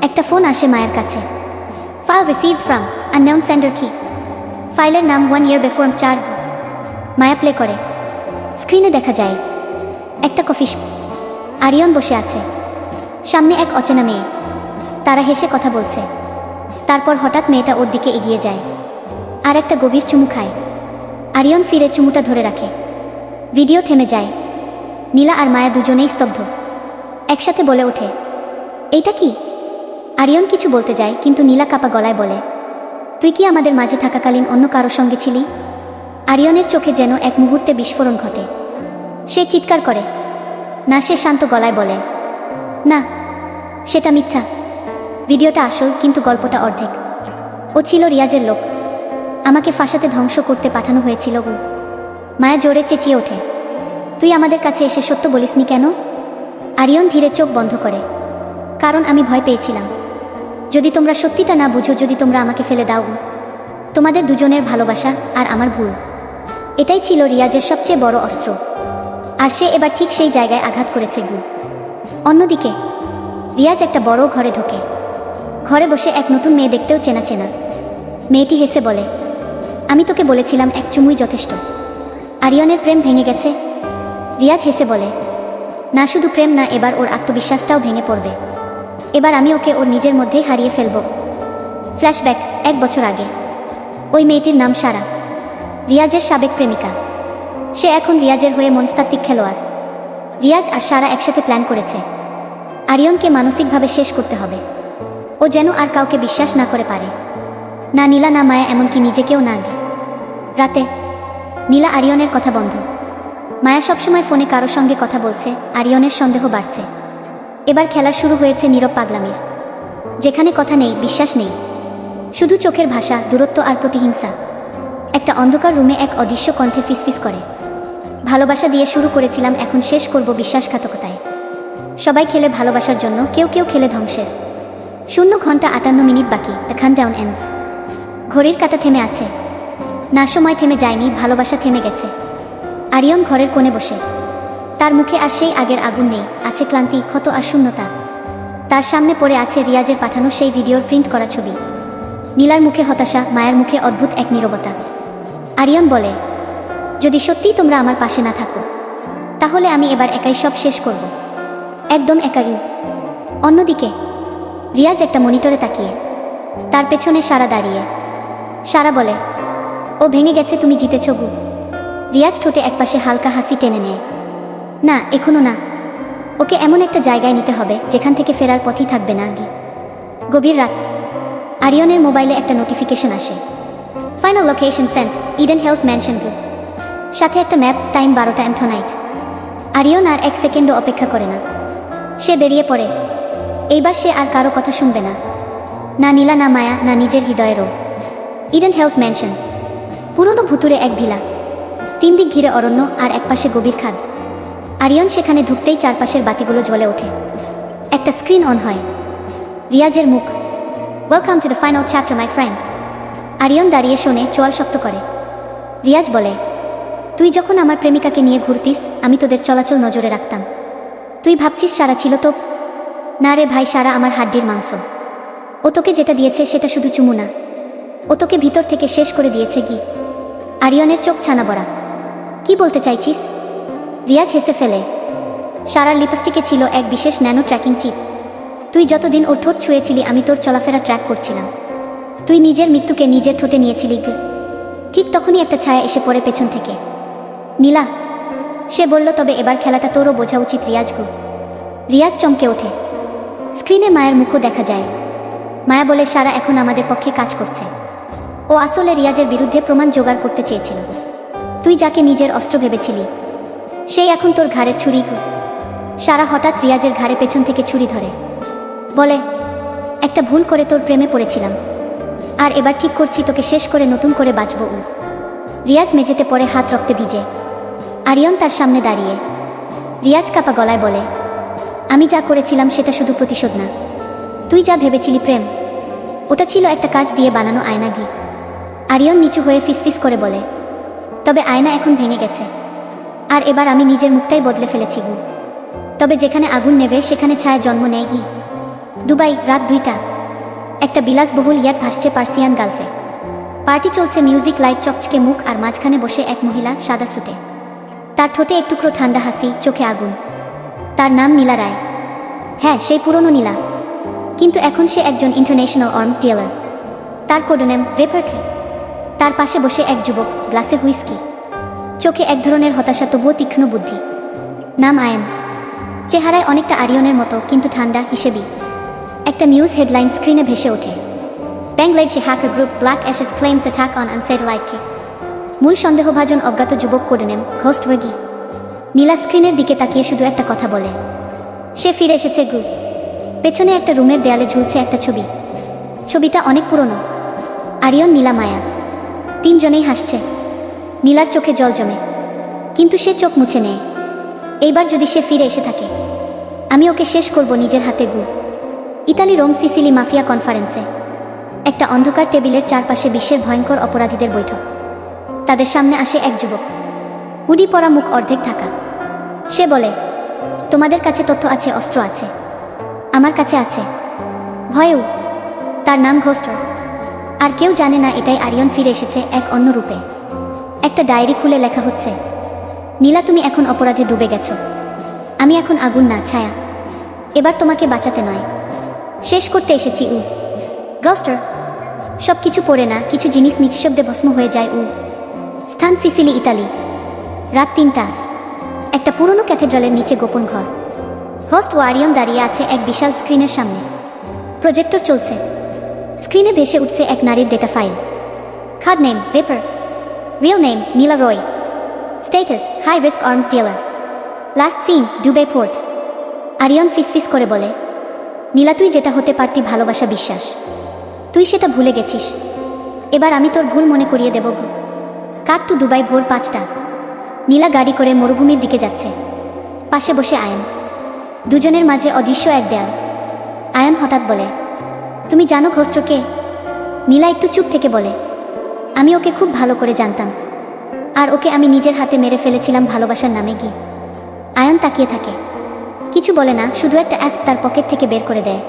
একটা ফোন আসে মায়ের কাছে। File received from unknown sender. কি ফাইলের নাম 1 year before 4। মায়া প্লে করে। স্ক্রিনে দেখা যায় একটা কফি শপ। আরিয়ন বসে আছে, সামনে এক অচেনা মেয়ে। তারা হেসে কথা বলছে। তারপর হঠাৎ মেয়েটা ওর দিকে এগিয়ে যায় আর একটা গভীর চুমু খায়। আরিয়ন ফিরে চুমুটা ধরে রাখে। ভিডিও থেমে যায়। নীলা আর মায়া দুজনেই স্তব্ধ। একসাথে বলে ওঠে, এইটা কি? আরিয়ন কিছু বলতে যায়, কিন্তু নীলা কাপা গলায় বলে, তুই কি আমাদের মাঝে থাকাকালীন অন্য কারো সঙ্গে ছিলি? আরিয়নের চোখে যেন এক মুহূর্তে বিস্ফোরণ ঘটে। সে চিৎকার করে। না, সে শান্ত গলায় বলে, না, সেটা মিথ্যা। ভিডিওটা আসল, কিন্তু গল্পটা অর্ধেক। ও ছিল রিয়াজের লোক, আমাকে ফাঁসাতে, ধ্বংস করতে পাঠানো হয়েছিল। মায়া জোরে চেঁচিয়ে ওঠে, তুই আমাদের কাছে এসে সত্য বলিসনি কেন? আরিয়ন ধীরে চোখ বন্ধ করে, কারণ আমি ভয় পেয়েছিলাম। যদি তোমরা সত্যিটা না বুঝো, যদি তোমরা আমাকে ফেলে দাও। তোমাদের দুজনের ভালোবাসা আর আমার ভুল, এটাই ছিল রিয়াজের সবচেয়ে বড় অস্ত্র। আর সে এবার ঠিক সেই জায়গায় আঘাত করেছে। অন্যদিকে রিয়াজ একটা বড় ঘরে ঢোকে। ঘরে বসে এক নতুন মেয়ে, দেখতেও চেনা চেনা। মেয়েটি হেসে বলে, আমি তোকে বলেছিলাম এক চুমুই যথেষ্ট। আরিয়নের প্রেম ভেঙে গেছে? রিয়াজ হেসে বলে, না, শুধু প্রেম না, এবার ওর আত্মবিশ্বাসটাও ভেঙে পড়বে। এবার আমি ওকে ওর নিজের মধ্যেই হারিয়ে ফেলব। ফ্ল্যাশব্যাক 1 বছর আগে। ওই মেয়েটির নাম সারা, রিয়াজের সাবেক প্রেমিকা। সে এখন রিয়াজের হয়ে মনস্তাত্ত্বিক খেলোয়াড়। রিয়াজ আর সারা একসাথে প্ল্যান করেছে আরিয়নকে মানসিকভাবে শেষ করতে হবে। ও যেন আর কাউকে বিশ্বাস না করে পারে, না নীলা, না মায়া, এমনকি নিজেকেও না। রাতে নীলা আরিয়নের কথা বন্ধ। মায়া সবসময় ফোনে কারো সঙ্গে কথা বলছে। আরিয়নের সন্দেহ বাড়ছে। এবার খেলা শুরু হয়েছে নীরব পাগলামির, যেখানে কথা নেই, বিশ্বাস নেই, শুধু চোখের ভাষা, দূরত্ব আর প্রতিহিংসা। একটা অন্ধকার রুমে এক অদৃশ্য কণ্ঠে ফিসফিস করে, ভালোবাসা দিয়ে শুরু করেছিলাম, এখন শেষ করব বিশ্বাসঘাতকতায়। সবাই খেলে ভালোবাসার জন্য, কেউ কেউ খেলে ধ্বংসের। 0 ঘন্টা 58 মিনিট বাকি। The countdown ends. ঘড়ির কাঁটা থেমে আছে, না সময় থেমে যায়নি, ভালোবাসা থেমে গেছে। আরিয়ন ঘরের কোণে বসে, তার মুখে আর সেই আগের আগুন নেই, আছে ক্লান্তি, ক্ষত আর শূন্যতা। তার সামনে পড়ে আছে রিয়াজের পাঠানো সেই ভিডিওর প্রিন্ট করা ছবি। নীলার মুখে হতাশা, মায়ের মুখে অদ্ভুত এক নীরবতা। আরিয়ন বলে, যদি সত্যিই তোমরা আমার পাশে না থাকো, তাহলে আমি এবার একাই সব শেষ করব, একদম একাই। অন্যদিকে রিয়াজ একটা মনিটরে তাকিয়ে, তার পেছনে সারা দাঁড়িয়ে। সারা বলে, ও ভেঙে গেছে, তুমি জিতেছ গু। রিয়াজ ঠোঁটে একপাশে হালকা হাসি টেনে নেয়। না, এখনো না। ওকে এমন একটা জায়গায় নিতে হবে যেখান থেকে ফেরার পথই থাকবে না। গভীর রাত। আরিয়নের মোবাইলে একটা নোটিফিকেশন আসে, final location sent, Eden Hills mansion গু। সাথে একটা ম্যাপ, টাইম 12টা টনাইট। আরিয়ন আর 1 সেকেন্ডও অপেক্ষা করে না, সে বেরিয়ে পড়ে। এইবার সে আর কারো কথা শুনবে না, না নীলা, না মায়া, না নিজের হৃদয়েরও। ইডেন হিলস ম্যানশন, পুরনো ভুতুরে এক ভিলা, 3 দিক ঘিরে অরণ্য আর একপাশে গভীর খাদ। আরিয়ন সেখানে ঢুকতেই চারপাশের বাতিগুলো জ্বলে ওঠে। একটা স্ক্রিন অন হয়, রিয়াজের মুখ। Welcome to the final chapter my friend. Ariyan দাঁড়িয়ে শোনে, চোয়াল শক্ত করে। রিয়াজ বলে, তুই যখন আমার প্রেমিকাকে নিয়ে ঘুরতিস, আমি তোদের চলাচল নজরে রাখতাম। তুই ভাবছিস সারা ছিল তো? না রে ভাই, সারা আমার হাড্ডির মাংস। ও তোকে যেটা দিয়েছে সেটা শুধু চুমু না, ও তোকে ভিতর থেকে শেষ করে দিয়েছে গি। আরিয়নের চোখ ছানা বড়া। কি বলতে চাইছিস? রিয়াজ হেসে ফেলে। সারার লিপস্টিকে ছিল এক বিশেষ ন্যানো ট্র্যাকিং চিপ। তুই যতদিন ওর ঠোঁট ছুঁয়েছিলি, আমি তোর চলাফেরা ট্র্যাক করছিলাম। তুই নিজের মৃত্যুকে নিজের ঠোঁটে নিয়েছিলি। ঠিক তখনই একটা ছায়া এসে পড়ে পেছন থেকে। নীলা, সে বলল, তবে এবার খেলাটা তোরও বোঝা উচিত রিয়াজ গু। রিয়াজ চমকে ওঠে। স্ক্রিনে মায়ের মুখও দেখা যায়। মায়া বলে, সারা এখন আমাদের পক্ষে কাজ করছে। ও আসলে রিয়াজের বিরুদ্ধে প্রমাণ জোগাড় করতে চেয়েছিল। তুই যাকে নিজের অস্ত্র ভেবেছিলি, সেই এখন তোর ঘাড়ের ছুরি গু। সারা হঠাৎ রিয়াজের ঘাড়ে পেছন থেকে ছুরি ধরে, বলে, একটা ভুল করে তোর প্রেমে পড়েছিলাম, আর এবার ঠিক করছি তোকে শেষ করে নতুন করে বাঁচব। রিয়াজ মেঝেতে পড়ে, হাত রক্তে ভিজে। আরিয়ন তার সামনে দাঁড়িয়ে। রিয়াজ কাপা গলায় বলে, আমি যা করেছিলাম সেটা শুধু প্রতিশোধ না। তুই যা ভেবেছিলি প্রেম, ওটা ছিল একটা কাজ দিয়ে বানানো আয়না গি। আরিয়ন নিচু হয়ে ফিসফিস করে বলে, তবে আয়না এখন ভেঙে গেছে, আর এবার আমি নিজের মুখটাই বদলে ফেলেছি গু। তবে যেখানে আগুন নেবে সেখানে ছায়া জন্ম নেয় গি। দুবাই, রাত 2টা। একটা বিলাসবহুল ইয়াট ভাসছে পার্সিয়ান গালফে। পার্টি চলছে, মিউজিক, লাইট, চকচকে মুখ, আর মাঝখানে বসে এক মহিলা সাদা সুটে। তার ঠোঁটে এক টুকরো ঠান্ডা হাসি, চোখে আগুন। তার নাম নীলা রায়। হ্যাঁ, সেই পুরনো নীলা, কিন্তু এখন সে একজন ইন্টারন্যাশনাল আর্মস ডিলার। তার কোডনেম ভেপারকে। তার পাশে বসে এক যুবক, গ্লাসে হুইস্কি, চোখে এক ধরনের হতাশা, তবুও তীক্ষ্ণ বুদ্ধি। নাম আয়ন। চেহারায় অনেকটা আরিয়নের মতো, কিন্তু ঠান্ডা হিসেবেই। একটা নিউজ হেডলাইন স্ক্রিনে ভেসে ওঠে, Bangladeshi hacker group Black Ashes claims attack on আনসেটেলাইটকে। মূল সন্দেহভাজন অজ্ঞাত যুবক, কোডনেম ঘোস্ট ওয়েগি। নীলা স্ক্রিনের দিকে তাকিয়ে শুধু একটা কথা বলে, সে ফিরে এসেছে গু। পেছনে একটা রুমের দেয়ালে ঝুলছে একটা ছবি। ছবিটা অনেক পুরনো। আরিয়ন, নীলা, মায়া, 3 জনেই হাসছে। নীলার চোখে জল জমে, কিন্তু সে চোখ মুছে নেয়। এইবার যদি সে ফিরে এসে থাকে, আমি ওকে শেষ করব নিজের হাতে গু। ইতালি, রোম, সিসিলি মাফিয়া কনফারেন্সে একটা অন্ধকার টেবিলের চারপাশে বিশ্বের ভয়ঙ্কর অপরাধীদের বৈঠক। তাদের সামনে আসে এক যুবক, হুডি পরা, মুখ অর্ধেক ঢাকা। সে বলে, তোমাদের কাছে তথ্য আছে, অস্ত্র আছে, আমার কাছে আছে ভয়ও। তার নাম ঘোস্ট। আর কেউ জানে না এটাই আরিয়ন ফিরে এসেছে এক অন্য রূপে। একটা ডায়েরি খুলে লেখা হচ্ছে, নীলা, তুমি এখন অপরাধে ডুবে গেছো। আমি এখন আগুন না, ছায়া। এবার তোমাকে বাঁচাতে নয়, শেষ করতে এসেছি। গোস্টার। সব কিছু পড়ে না, কিছু জিনিস নিঃশব্দে ভস্ম হয়ে যায়। স্থান সিসিলি, ইতালি। রাত 3টা। একটা পুরনো ক্যাথেড্রালের নিচে গোপন ঘর। হোস্ট ও আরিয়ন দাঁড়িয়ে আছে এক বিশাল স্ক্রিনের সামনে। প্রজেক্টর চলছে। স্ক্রিনে ভেসে উঠছে এক নারীর data file. Code name Vapour, real name Nila Roy, status high risk arms dealer, last seen Dubai port. Aryan ফিসফিস করে বলে, নীলা, তুই যেটা হতে পারতি ভালোবাসা, বিশ্বাস, তুই সেটা ভুলে গেছিস। এবার আমি তোর ভুল মনে করিয়ে দেব। কাট টু দুবাই, ভোর 5টা। নীলা গাড়ি করে মরুভূমির দিকে যাচ্ছে। পাশে বসে আয়ন। দুজনের মাঝে অদৃশ্য এক দেয়াল। আয়ন হঠাৎ বলে, তুমি জানো ঘোস্ট কে? নীলা একটু চুপ থেকে বলে, আমি ওকে খুব ভালো করে জানতাম, আর ওকে আমি নিজের হাতে মেরে ফেলেছিলাম ভালোবাসার নামে। কি? আয়ন তাকিয়ে থাকে, কিছু বলে না, শুধু একটা অ্যাস্প তার পকেট থেকে বের করে দেয়।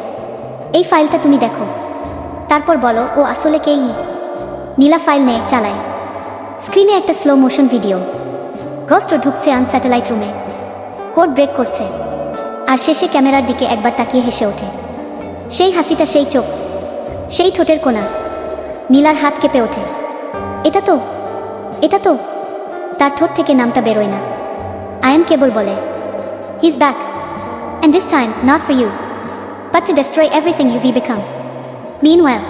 এই ফাইলটা তুমি দেখো, তারপর বলো ও আসলে কে? নীলা ফাইল নেয়, চালায়। স্ক্রিনে একটা স্লো মোশন ভিডিও। ঘোস্ট ঢুকছে অন স্যাটেলাইট রুমে, কোড ব্রেক করছে, আর শেষে ক্যামেরার দিকে একবার তাকিয়ে হেসে ওঠে। সেই হাসিটা, সেই চোখ, সেই ঠোঁটের কোণা। নীলার হাত কেঁপে ওঠে। এটা তো। তার ঠোঁট থেকে নামটা বেরোয় না। আয়ন কেবল বলে, he is back, and this time not for you, but to destroy everything you become. Meanwhile,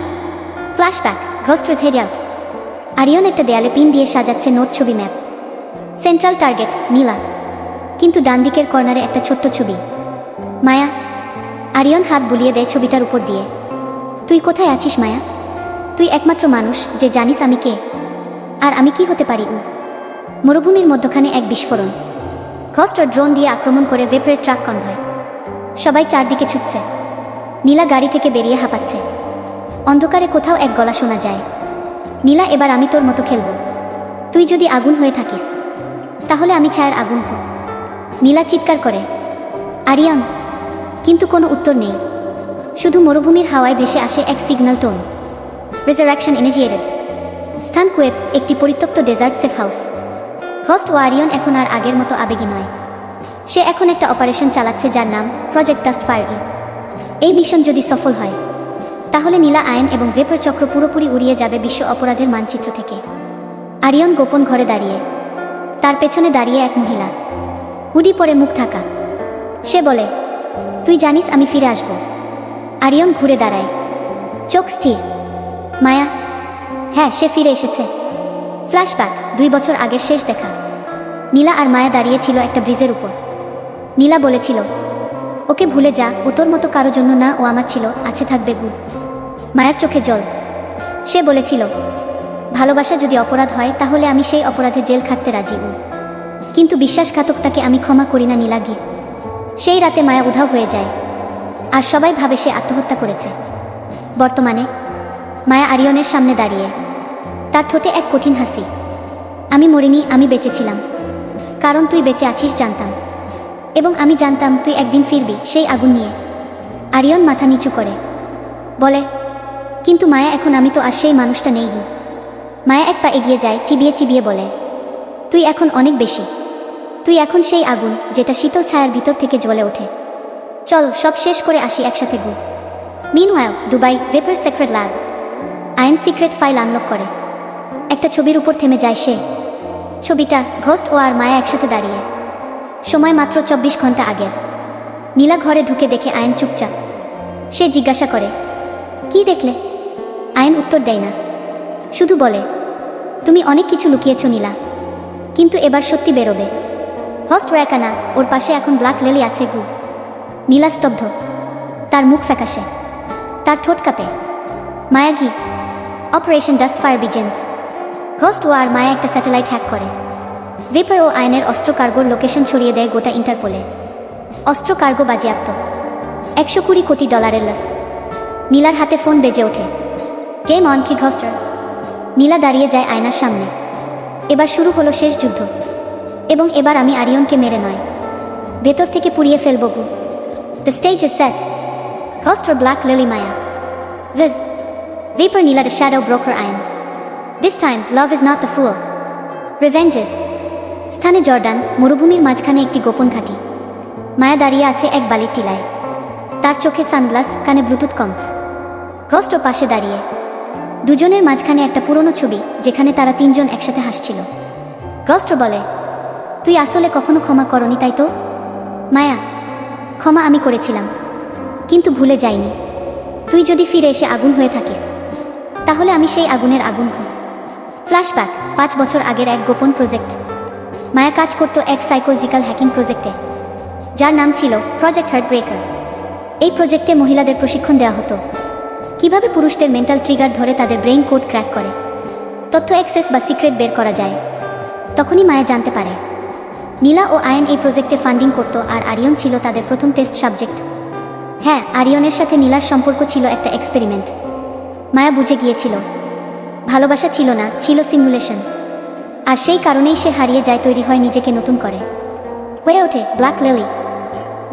flashback, Ghost was head out. Aryan একটা দেয়ালে পিন দিয়ে সাজাচ্ছে নোট ছবি ম্যাপ। সেন্ট্রাল টার্গেট নীলা, কিন্তু ডান দিকের কর্নারে একটা ছোট্ট ছবি, মায়া। আরিয়ন হাত বুলিয়ে দেয় ছবিটার উপর দিয়ে। তুই কোথায় আছিস মায়া? তুই একমাত্র মানুষ যে জানিস আমি কে, আর আমি কি হতে পারি। মরুভূমির মধ্যখানে এক বিস্ফোরণ। ঘোস্ট ড্রোন দিয়ে আক্রমণ করে ভেপারের ট্রাক কনভয়। সবাই চারদিকে ছুটছে। নীলা গাড়ি থেকে বেরিয়ে হাঁপাচ্ছে। অন্ধকারে কোথাও এক গলা শোনা যায়, নীলা, এবার আমি তোর মতো খেলব। তুই যদি আগুন হয়ে থাকিস, তাহলে আমি ছায়ার আগুন হব। নীলা চিৎকার করে, আরিয়ন, কিন্তু কোনো উত্তর নেই। শুধু মরুভূমির হাওয়ায় ভেসে আসে এক সিগন্যাল টোন, রেজারেকশন ইনিশিয়েটেড। স্থান কুয়েত, একটি পরিত্যক্ত ডেজার্ট সেফ হাউস। ঘোস্ট ও আরিয়ন এখন আর আগের মতো আবেগী নয়। সে এখন একটা অপারেশন চালাচ্ছে যার নাম প্রজেক্ট ডাস্ট ফায়ার। এই মিশন যদি সফল হয়, তাহলে নীলা, আয়ন এবং ভেপার চক্র পুরোপুরি উড়িয়ে যাবে বিশ্ব অপরাধের মানচিত্র থেকে। আরিয়ন গোপন ঘরে দাঁড়িয়ে, তার পেছনে দাঁড়িয়ে এক মহিলা, হুডি পরে, মুখ ঢাকা। সে বলে, তুই জানিস আমি ফিরে আসব। আরিয়ন ঘুরে দাঁড়ায়, চোখ স্থির। মায়া? হ্যাঁ, সে ফিরে এসেছে। ফ্ল্যাশব্যাক, 2 বছর আগের শেষ দেখা। নীলা আর মায়া দাঁড়িয়ে ছিল একটা ব্রিজের উপর। নীলা বলেছিল, ওকে ভুলে যা, ও তোর মতো কারো জন্য না, ও আমার ছিল, আছে, থাকবে। মায়ার চোখে জল। সে বলেছিল, ভালোবাসা যদি অপরাধ হয়, তাহলে আমি সেই অপরাধে জেল খাটতে রাজি। কিন্তু বিশ্বাসঘাতকতাকে আমি ক্ষমা করি না নীলা। সেই রাতে মায়া উধাও হয়ে যায়, আর সবাই ভাবে সে আত্মহত্যা করেছে। বর্তমানে মায়া আরিয়নের সামনে দাঁড়িয়ে, তার ঠোঁটে এক কঠিন হাসি। আমি মরিনি, আমি বেঁচেছিলাম, কারণ তুই বেঁচে আছিস জানতাম, এবং আমি জানতাম তুই একদিন ফিরবি সেই আগুন নিয়ে। আরিয়ন মাথা নিচু করে বলে, কিন্তু মায়া, এখন আমি তো আর সেই মানুষটা নেই। মায়া এক পা এগিয়ে যায়, চিবিয়ে চিবিয়ে বলে, তুই এখন অনেক বেশি। তুই এখন সেই আগুন যেটা শীতল ছায়ার ভিতর থেকে জ্বলে ওঠে। চল সব শেষ করে আসি একসাথে। Meanwhile, Dubai, vapour secret lab. Ion secret file unlock করে। একটা ছবির উপর থেমে যায় সে। ছবিটা ঘোস্ট ও আর মায়া একসাথে দাঁড়িয়ে, সময় মাত্র 24 ঘন্টা আগের। নীলা ঘরে ঢুকে দেখে আয়ন চুপচাপ। সে জিজ্ঞাসা করে, কি দেখলে? আয়ন উত্তর দেয় না, শুধু বলে, তুমি অনেক কিছু লুকিয়েছ নীলা, কিন্তু এবার সত্যি বেরোবে। হোস্ট একা, ওর পাশে এখন ব্ল্যাক লেলি আছে। নীলা স্তব্ধ, তার মুখ ফ্যাকাশে, তার ঠোঁট কাঁপে। মায়া কি? Operation dust fire begins. Ghost ও আর মায়া একটা স্যাটেলাইট হ্যাক করে। ভেপার ও আয়নের অস্ত্র কার্গোর লোকেশন ছড়িয়ে দেয় গোটা ইন্টারপোলে। অস্ত্র কার্গো বাজেয়াপ্ত, $120 কোটি লস। নীলার হাতে ফোন বেজে ওঠে। গেম অন কি ঘোস্টার? নীলা দাঁড়িয়ে যায় আয়নার সামনে। এবার শুরু হলো শেষ যুদ্ধ, এবং এবার আমি আরিয়নকে মেরে নয়, ভেতর থেকে পুড়িয়ে ফেলব। The stage is set. Ghost or Black Lily Maya. Viz. Vapor Neela the Shadow Broker Iron. This time, love is not the fool. Revenge is. স্থানে জর্ডান, মরুভূমির মাঝখানে একটি গোপন ঘাঁটি। মায়া দাঁড়িয়ে আছে এক বালির টিলায়, তার চোখে সানগ্লাস, কানে ব্লুটুথ কমস। ঘোস্ট পাশে দাঁড়িয়ে। দুজনের মাঝখানে একটা পুরনো ছবি, যেখানে তারা তিনজন একসাথে হাসছিল। গস্ট বলে, তুই আসলে কখনো ক্ষমা করনি, তাই তো? মায়া, ক্ষমা আমি করেছিলাম, কিন্তু ভুলে যাইনি। তুই যদি ফিরে এসে আগুন হয়ে থাকিস, তাহলে আমি সেই আগুনের আগুন। ফ্ল্যাশব্যাক 5 বছর আগের এক গোপন প্রজেক্ট। মায়া কাজ করত এক সাইকোলজিক্যাল হ্যাকিং প্রজেক্টে, যার নাম ছিল প্রজেক্ট হার্টব্রেকার। এই প্রজেক্টে মহিলাদের প্রশিক্ষণ দেওয়া হতো কিভাবে পুরুষদের মেন্টাল ট্রিগার ধরে তাদের ব্রেইন কোড ক্র্যাক করে তথ্য অ্যাক্সেস বা সিক্রেট বের করা যায়। তখনই মায়া জানতে পারে নীলা ও আয়ন এই প্রজেক্টে ফান্ডিং করত, আর আরিয়ন ছিল তাদের প্রথম টেস্ট সাবজেক্ট। হ্যাঁ, আরিয়নের সাথে নীলার সম্পর্ক ছিল একটা এক্সপেরিমেন্ট। মায়া বুঝে গিয়েছিল ভালোবাসা ছিল না, ছিল সিমুলেশন। আর সেই কারণেই সে হারিয়ে যায়, তৈরি হয় নিজেকে নতুন করে, হয়ে ওঠে ব্ল্যাক লিলি।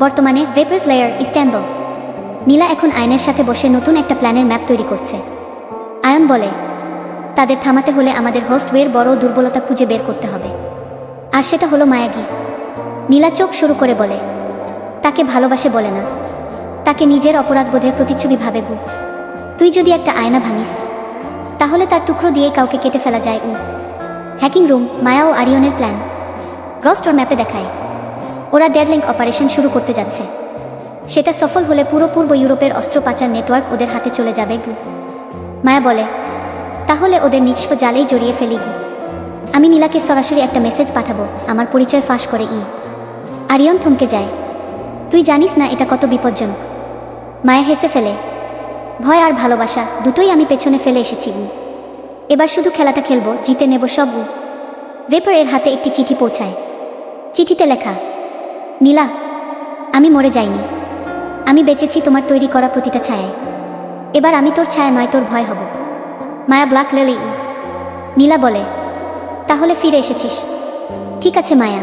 বর্তমানে ভেপার্স লেয়ার, ইস্তানবুল। নীলা এখন আয়নের সাথে বসে নতুন একটা প্ল্যানের ম্যাপ তৈরি করছে। আয়ন বলে, তাদের থামাতে হলে আমাদের হোস্ট ওয়ের বড় দুর্বলতা খুঁজে বের করতে হবে, আর সেটা হলো মায়াগী। নীলা চোখ শুরু করে বলে, তাকে ভালোবাসে বলে না, তাকে নিজের অপরাধবোধের প্রতিচ্ছবি ভাবে গু। তুই যদি একটা আয়না ভাঙিস, তাহলে তার টুকরো দিয়ে কাউকে কেটে ফেলা যায়। হ্যাকিং রুম, মায়া ও আরিয়নের প্ল্যান। গস্ট ওর ম্যাপে দেখায় ওরা ডেডলিংক অপারেশন শুরু করতে যাচ্ছে। সেটা সফল হলে পুরো পূর্ব ইউরোপের অস্ত্র পাচার নেটওয়ার্ক ওদের হাতে চলে যাবে। মায়া বলে, তাহলে ওদের নিষ্প জালেই জড়িয়ে ফেলি। আমি নীলাকে সরাসরি একটা মেসেজ পাঠাবো, আমার পরিচয় ফাঁস করে। আরিয়ন থমকে যায়। তুই জানিস না এটা কত বিপজ্জনক? মায়া হেসে ফেলে, ভয় আর ভালোবাসা দুটোই আমি পেছনে ফেলে এসেছি। এবার শুধু খেলাটা খেলবো, জিতে নেব সব। ভেপার এর হাতে একটি চিঠি পৌঁছায়। চিঠিতে লেখা, নীলা, আমি মরে যাইনি, আমি বেঁচেছি তোমার তৈরি করা প্রতিটা ছায়ায়। এবার আমি তোর ছায়া নয়, তোর ভয় হব। মায়া ব্ল্যাক লিলি। নীলা বলে, তাহলে ফিরে এসেছিস? ঠিক আছে মায়া,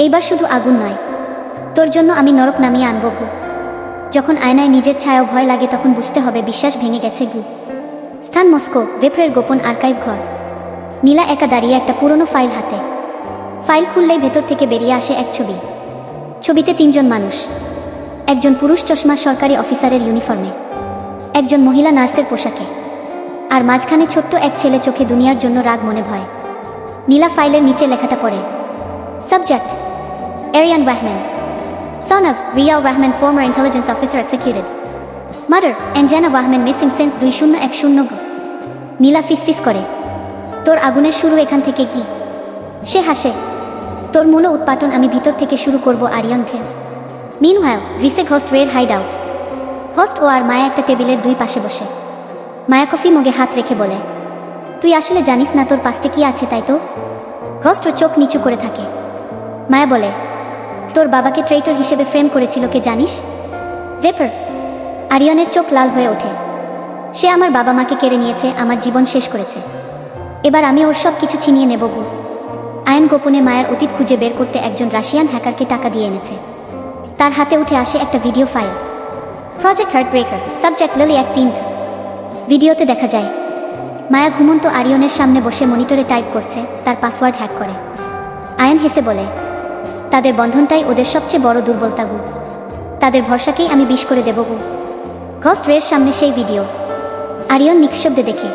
এইবার শুধু আগুন নয়, তোর জন্য আমি নরক নামিয়ে আনব। যখন আয়নায় নিজের ছায়াও ভয় লাগে, তখন বুঝতে হবে বিশ্বাস ভেঙে গেছে। স্থান মস্কো, ভেপারের গোপন আর্কাইভ ঘর। নীলা একা দাঁড়িয়ে, একটা পুরনো ফাইল হাতে। ফাইল খুললেই ভেতর থেকে বেরিয়ে আসে এক ছবি। ছবিতে 3 জন মানুষ, একজন পুরুষ চশমা সরকারি অফিসারের ইউনিফর্মে, একজন মহিলা নার্সের পোশাকে, আর মাঝখানে ছোট্ট এক ছেলে, চোখে দুনিয়ার জন্য রাগ, মনে ভয়। নীলা ফাইলের নিচে লেখাটা পড়ে। সাবজেক্ট, এরিয়ান ওয়াহম্যান, son of Riyaw Rahman, former intelligence officer executed. Murder, Anjana Wahman missing since 2010। নীলা ফিসফিস করে, তোর আগুনের শুরু এখান থেকে কি? সে হাসে, তোর মূল উৎপাটন আমি ভিতর থেকে শুরু করব আরিয়নকে। মিনওয়াইল, রিসেক Ghost were hide out. Ghost ও আর মায়া একটা টেবিলের 2 পাশে বসে। মায়া কফি মগে হাত রেখে বলে, তুই আসলে জানিস না তোর পাশে কি আছে, তাই তো? হোস্ট ওর চোখ নিচু করে থাকে। মায়া বলে, তোর বাবাকে ট্রেইটর হিসেবে ফ্রেম করেছিল কে জানিস? ভেপার। আরিয়নের চোখ লাল হয়ে ওঠে। সে আমার বাবা মাকে কেড়ে নিয়েছে, আমার জীবন শেষ করেছে। এবার আমি ওর সব কিছু ছিনিয়ে নেব। আয়ন গোপনে মায়ের অতীত খুঁজে বের করতে একজন রাশিয়ান হ্যাকারকে টাকা দিয়ে এনেছে। তার হাতে উঠে আসে একটা video file. Project Heartbreaker, subject Lily act 3। ভিডিওতে দেখা যায় মায়া ঘুমন্ত আরিয়নের সামনে বসে মনিটরে টাইপ করছে, তার পাসওয়ার্ড হ্যাক করে। আয়ন হেসে বলে, তাদের বন্ধনটাই ওদের সবচেয়ে বড় দুর্বলতা। তাদের ভরসাকেই আমি বিষ করে দেব। গস্ট ওয়ের সামনে সেই ভিডিও। আরিয়ন নিঃশব্দে দেখে।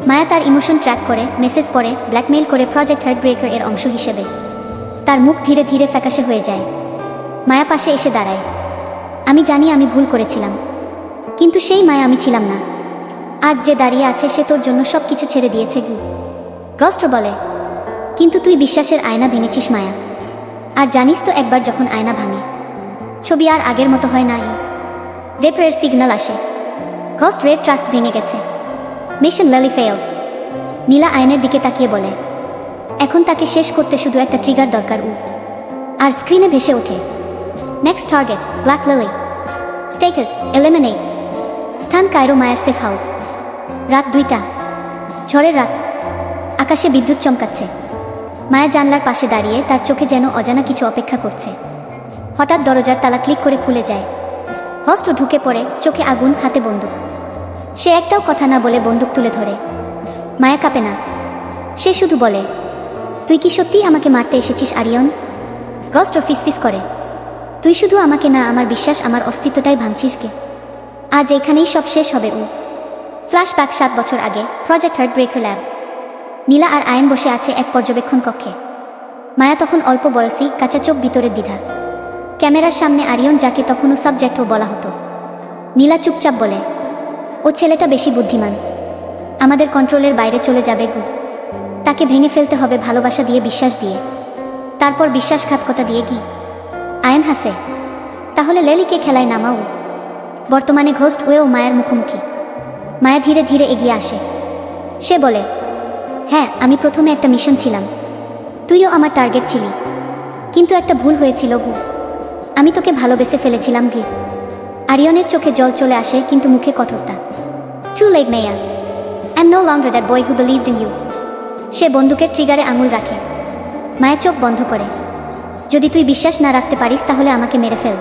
মায়া তার ইমোশন ট্র্যাক করে, মেসেজ পড়ে, ব্ল্যাকমেইল করে প্রজেক্ট হার্টব্রেকার এর অংশ হিসেবে। তার মুখ ধীরে ধীরে ফ্যাকাশে হয়ে যায়। মায়া পাশে এসে দাঁড়ায়। আমি জানি আমি ভুল করেছিলাম, কিন্তু সেই মায়া আমি ছিলাম না। আজ যে দাঁড়িয়ে আছে সে তোর জন্য সব কিছু ছেড়ে দিয়েছে। গস্ট বলে, কিন্তু তুই বিশ্বাসের আয়না ভেঙেছিস মায়া। আর জানিস তো, একবার যখন আয়না ভাঙে, ছবি আর আগের মতো হয় না। ভেপারের সিগন্যাল আসে। গস্ট রেড ট্রাস্ট ভেঙে গেছে। Mission lily failed. নীলা আয়নের দিকে তাকিয়ে বলে, এখন তাকে শেষ করতে শুধু একটা ট্রিগার দরকার। আর স্ক্রিনে ভেসে ওঠে, next target black lily, status eliminate. স্থান কায়রো, মায়ের সেফ হাউস। রাত 2টা, ঝড়ের রাত, আকাশে বিদ্যুৎ চমকাচ্ছে। মায়া জানলার পাশে দাঁড়িয়ে, তার চোখে যেন অজানা কিছু অপেক্ষা করছে। হঠাৎ দরজার তালা ক্লিক করে খুলে যায়। হোস্ট ঢুকে পড়ে, চোখে আগুন, হাতে বন্দুক। সে একটাও কথা না বলে বন্দুক তুলে ধরে। মায়া কাঁপে না, সে শুধু বলে, তুই কি সত্যিই আমাকে মারতে এসেছিস আরিয়ন? গস্ট ফিসফিস করে, তুই শুধু আমাকে না, আমার বিশ্বাস, আমার অস্তিত্বটাই ভাঙছিস। আজ এখানেই সব শেষ হবে। ফ্ল্যাশব্যাক 7 বছর আগে, প্রজেক্ট হার্ট ব্রেকার ল্যাব। নীলা আর আয়ন বসে আছে এক পর্যবেক্ষণ কক্ষে। মায়া তখন অল্প বয়সী, কাঁচা চোখ, ভিতরের দ্বিধা। ক্যামেরার সামনে আরিয়ন, যাকে তখনও সাবজেক্টও বলা হতো। নীলা চুপচাপ বলে, ও ছেলেটা বেশি বুদ্ধিমান, আমাদের কন্ট্রোলের বাইরে চলে যাবে গু। তাকে ভেঙে ফেলতে হবে ভালোবাসা দিয়ে, বিশ্বাস দিয়ে, তারপর বিশ্বাসঘাতকতা দিয়ে কি? আয়ন হাসে। তাহলে লেলিকে খেলায় নামাও। বর্তমানে ঘোস্ট ওয়েও মায়ের মুখোমুখি। মায়া ধীরে ধীরে এগিয়ে আসে। সে বলে, হ্যাঁ, আমি প্রথমে একটা মিশন ছিলাম, তুইও আমার টার্গেট ছিলি, কিন্তু একটা ভুল হয়েছিল গু। আমি তোকে ভালোবেসে ফেলেছিলাম গি। আরিয়নের চোখে জল চলে আসে, কিন্তু মুখে কঠোরতা। Too late, Maya. I'm no longer that boy who believed in you. সে বন্দুকের ট্রিগারে আঙুল রাখে। মায়া চোখ বন্ধ করে। যদি তুই বিশ্বাস না রাখতে পারিস তাহলে আমাকে মেরে ফেল,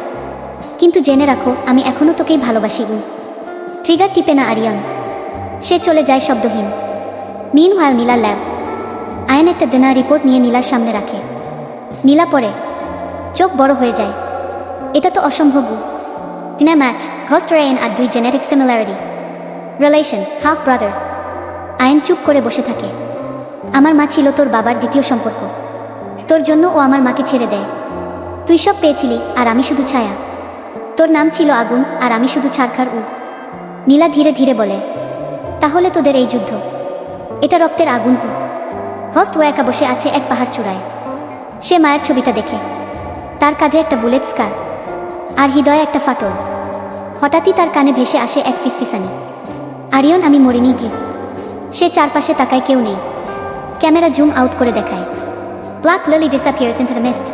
কিন্তু জেনে রাখো আমি এখনও তোকেই ভালোবাসি গু। ট্রিগার টিপে না আরিয়ন। সে চলে যায় শব্দহীন। মিনওয়াইল নীলা ল্যাব। আয়ন একটা দেনা রিপোর্ট নিয়ে নীলার সামনে রাখে। নীলা পড়ে, চোখ বড় হয়ে যায়। এটা তো অসম্ভব। টিনা ম্যাচ, ঘোস্ট রেইন আর 2 genetic similarity, relation, half brothers. Ion চুপ করে বসে থাকে। আমার মা ছিল তোর বাবার দ্বিতীয় সম্পর্ক, তোর জন্য ও আমার মাকে ছেড়ে দেয়। তুই সব পেয়েছিলি আর আমি শুধু ছায়া। তোর নাম ছিল আগুন আর আমি শুধু ছারখার উ। নীলা ধীরে ধীরে বলে, তাহলে তোদের এই যুদ্ধ, এটা রক্তের আগুন কু। ঘোস্ট ও একা বসে আছে এক পাহাড় চূড়ায়। সে মায়ের ছবিটা দেখে। তার কাঁধে একটা বুলেট স্কার আর হৃদয়ে একটা ফাটল। হঠাৎই তার কানে ভেসে আসে এক ফিসফিসানি, আরিয়ন, আমি মরিনি গি। সে চারপাশে তাকায়, কেউ নেই। ক্যামেরা জুম আউট করে দেখায়, black lily disappears into the mist.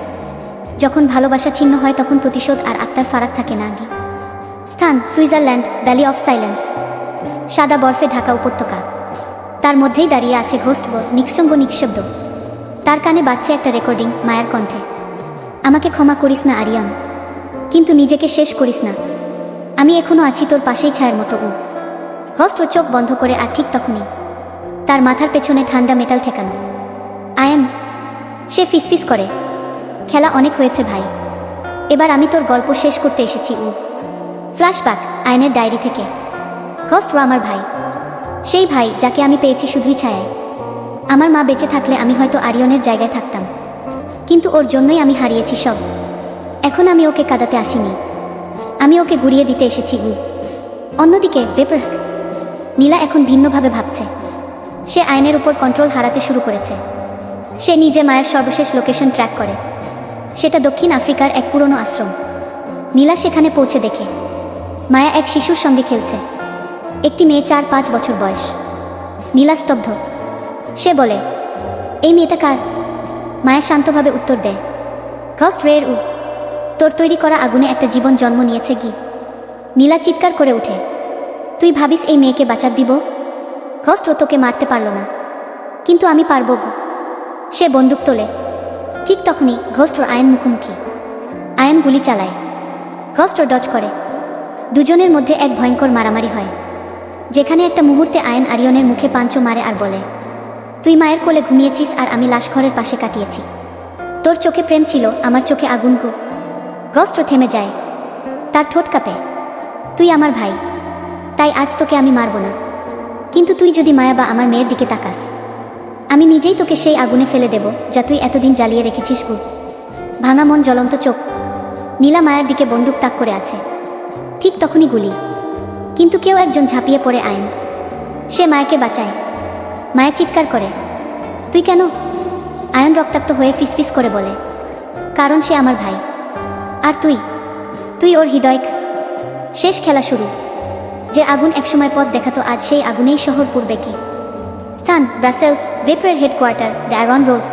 যখন ভালোবাসা ছিন্ন হয় তখন প্রতিশোধ আর আত্মার ফারাক থাকে না গি। স্থান, সুইজারল্যান্ড, ভ্যালি অফ সাইলেন্স। সাদা বরফে ঢাকা উপত্যকা। তার মধ্যেই দাঁড়িয়ে আছে ঘোস্ট ব, নিঃসঙ্গ, নিঃশব্দ। তার কানে বাজছে একটা রেকর্ডিং, মায়ের কণ্ঠে। আমাকে ক্ষমা করিস না আরিয়ান, কিন্তু নিজেকে শেষ করিস না। আমি এখনো আছি তোর পাশেই, ছায়ার মতো উ। ঘোস্ট ও চোখ বন্ধ করে, আর ঠিক তখনই তার মাথার পেছনে ঠান্ডা মেটাল ঠেকানো। আয়ন, সে ফিসফিস করে, খেলা অনেক হয়েছে ভাই, এবার আমি তোর গল্প শেষ করতে এসেছি উ। ফ্ল্যাশব্যাক, আয়নের ডায়েরি থেকে। ঘোস্ট ও আমার ভাই, সেই ভাই যাকে আমি পেয়েছি শুধুই ছায়ায়। আমার মা বেঁচে থাকলে আমি হয়তো আরিয়নের জায়গায় থাকতাম, কিন্তু ওর জন্যই আমি হারিয়েছি সব। এখন আমি ওকে কাঁদাতে আসিনি, আমি ওকে গুড়িয়ে দিতে এসেছি গু। অন্যদিকে ভেপার। নীলা এখন ভিন্নভাবে ভাবছে। সে আয়নের উপর কন্ট্রোল হারাতে শুরু করেছে। সে নিজে মায়ের সর্বশেষ লোকেশন ট্র্যাক করে। সেটা দক্ষিণ আফ্রিকার এক পুরনো আশ্রম। নীলা সেখানে পৌঁছে দেখে মায়া এক শিশুর সঙ্গে খেলছে। একটি মেয়ে, 4-5 বছর বয়স। নীলা স্তব্ধ। সে বলে, এই মেয়েটা কার? মায়া শান্তভাবে উত্তর দেয়, ঘোস্ট রের উ। তোর তৈরি করা আগুনে একটা জীবন জন্ম নিয়েছে গি। নীলা চিৎকার করে উঠে, তুই ভাবিস এই মেয়েকে বাঁচাত দিব? ঘোস্ট ও তোকে মারতে পারল না, কিন্তু আমি পারবো গো। সে বন্দুক তোলে। ঠিক তখনই ঘোস্ট ও আয়ন মুখোমুখি। আয়ন গুলি চালায়, ঘোস্ট ও ডজ করে। দুজনের মধ্যে এক ভয়ঙ্কর মারামারি হয়, যেখানে একটা মুহূর্তে আয়ন আরিয়নের মুখে পাঞ্চ মারে আর বলে, তুই মায়ের কোলে ঘুমিয়েছিস আর আমি লাশঘরের পাশে কাটিয়েছি। তোর চোখে প্রেম ছিল, আমার চোখে আগুন গো। ঘোস্ট ও থেমে যায়, তার ঠোঁট কাঁপে। তুই আমার ভাই, তাই আজ তোকে আমি মারব না, কিন্তু তুই যদি মায়া বা আমার মেয়ের দিকে তাকাস, আমি নিজেই তোকে সেই আগুনে ফেলে দেব যা তুই এতদিন জ্বালিয়ে রেখেছিস গু। ভাঙা মন, জ্বলন্ত চোখ। নীলা মায়ের দিকে বন্দুক তাক করে আছে। ঠিক তখনই গুলি, কিন্তু কেউ একজন ঝাঁপিয়ে পড়ে আয়ন। সে মায়াকে বাঁচায়। মায়া চিৎকার করে, তুই কেন? আয়ন রক্তাক্ত হয়ে ফিসফিস করে বলে, কারণ সে আমার ভাই, আর তুই ওর হৃদয়। শেষ খেলা শুরু। যে আগুন একসময় পথ দেখাতো, আজ সেই আগুনেই শহর পূর্বে কি। স্থান, ব্রাসেলস, ভেপারের হেডকোয়ার্টার, দ্য আয়রন রোজ।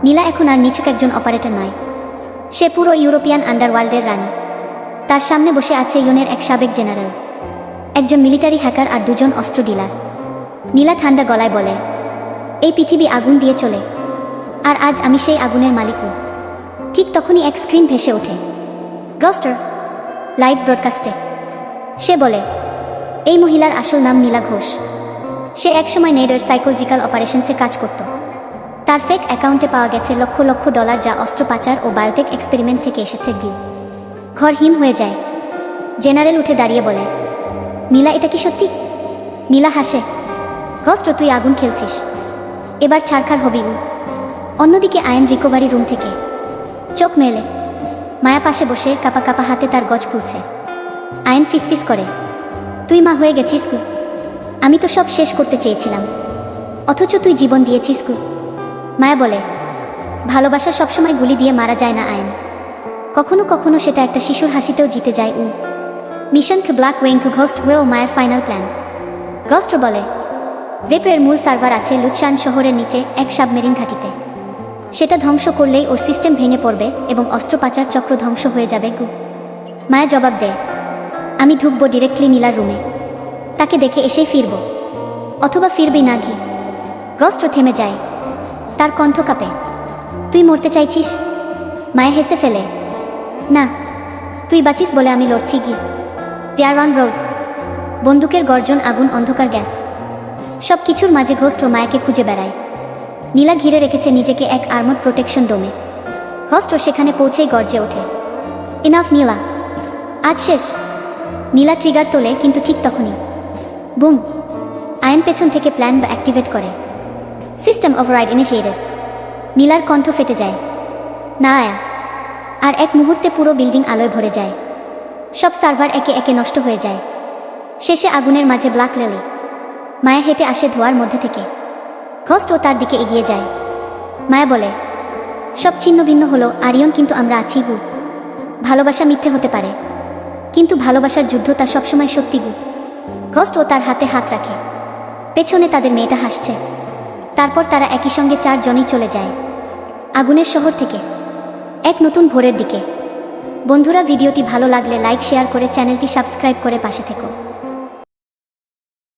নীলা এখন আর নিছক একজন অপারেটর নয়, সে পুরো ইউরোপিয়ান আন্ডারওয়ার্ল্ডের রানী। তার সামনে বসে আছে ইউনের এক সাবেক জেনারেল, একজন মিলিটারি হ্যাকার আর 2 জন অস্ত্র ডিলার। নীলা ঠান্ডা গলায় বলে, এই পৃথিবী আগুন দিয়ে চলে, আর আজ আমি সেই আগুনের মালিকও। ঠিক তখনই এক স্ক্রিন ভেসে ওঠে, ঘোস্টার লাইভ ব্রডকাস্টে। সে বলে, এই মহিলার আসল নাম নীলা ঘোষ। সে একসময় নেডার সাইকোলজিক্যাল অপারেশনসে কাজ করত। তার ফেক অ্যাকাউন্টে পাওয়া গেছে লক্ষ লক্ষ ডলার, যা অস্ত্র পাচার ও বায়োটেক এক্সপেরিমেন্ট থেকে এসেছে গিয়ে। ঘর হিম হয়ে যায়। জেনারেল উঠে দাঁড়িয়ে বলে, নীলা, এটা কি সত্যি? নীলা হাসে। ঘস্ট, তুই আগুন খেলছিস, এবার ছাড়খাড় হবি। অন্যদিকে আয়ন রিকভারি রুম থেকে চোখ মেলে মায়া পাশে বসে কাপা কাপা হাতে তার গজ খুলছে। আয়ন ফিসফিস করে, তুই মা হয়ে গেছিস গু। আমি তো সব শেষ করতে চেয়েছিলাম, অথচ তুই জীবন দিয়েছিস গু। মায়া বলে, ভালোবাসা সবসময় গুলি দিয়ে মারা যায় না আয়ন, কখনো কখনো সেটা একটা শিশুর হাসিতেও জিতে যায়। মিশন ব্ল্যাক ওয়েঙ্কু ঘোস্ট ওয়েও মায়ের ফাইনাল প্ল্যান। ঘোস্ট বলে, ভেপের মূল সার্ভার আছে লুৎসান শহরের নিচে এক সাবমেরিন ঘাঁটিতে। সেটা ধ্বংস করলেই ওর সিস্টেম ভেঙে পড়বে এবং অস্ত্র পাচার চক্র ধ্বংস হয়ে যাবে গু। মায়া জবাব দেয়, আমি ঢুকবো ডিরেক্টলি নীলার রুমে, তাকে দেখে এসেই ফিরব, অথবা ফিরবি না ঘি। ঘোস্ট থেমে যায়, তার কণ্ঠ কাঁপে। তুই মরতে চাইছিস? মায়া হেসে ফেলে, না, তুই বাঁচিস বলে আমি লড়ছি গি। দেয়ার ওয়ান রোজ, বন্দুকের গর্জন, আগুন, অন্ধকার, গ্যাস, সব কিছুর মাঝে ঘোস্ট মায়াকে খুঁজে বেড়ায়। নীলা ঘিরে রেখেছে নিজেকে এক আর্মড প্রোটেকশন ডোমে। ঘোস্ট সেখানে পৌঁছেই গর্জে ওঠে, ইনাফ নীলা, আজ শেষ। নীলা ট্রিগার তোলে, কিন্তু ঠিক তখনই বুম, আয়ন পেছন থেকে প্ল্যান বা অ্যাক্টিভেট করে। System override initiated. নীলার কণ্ঠ ফেটে যায়, না আয়া। আর এক মুহূর্তে পুরো বিল্ডিং আলোয় ভরে যায়, সব সার্ভার একে একে নষ্ট হয়ে যায়। শেষে আগুনের মাঝে ব্ল্যাক লেলি। মায়া হেঁটে আসে ধোঁয়ার মধ্যে থেকে। ঘোস্ট তার দিকে এগিয়ে যায়। মায়া বলে, সব ছিন্ন ভিন্ন হলো আরিয়ন, কিন্তু আমরা আছি গু। ভালোবাসা মিথ্যে হতে পারে, কিন্তু ভালোবাসার যুদ্ধ তা সবসময় সত্যি গু। ঘোস্ট তার হাতে হাত রাখে, পেছনে তাদের মেয়েটা হাসছে। তারপর তারা একই সঙ্গে 4 জনই চলে যায় আগুনের শহর থেকে এক নতুন ভোরের দিকে। বন্ধুরা, ভিডিওটি ভালো লাগলে লাইক, শেয়ার করে চ্যানেলটি সাবস্ক্রাইব করে পাশে থেকো।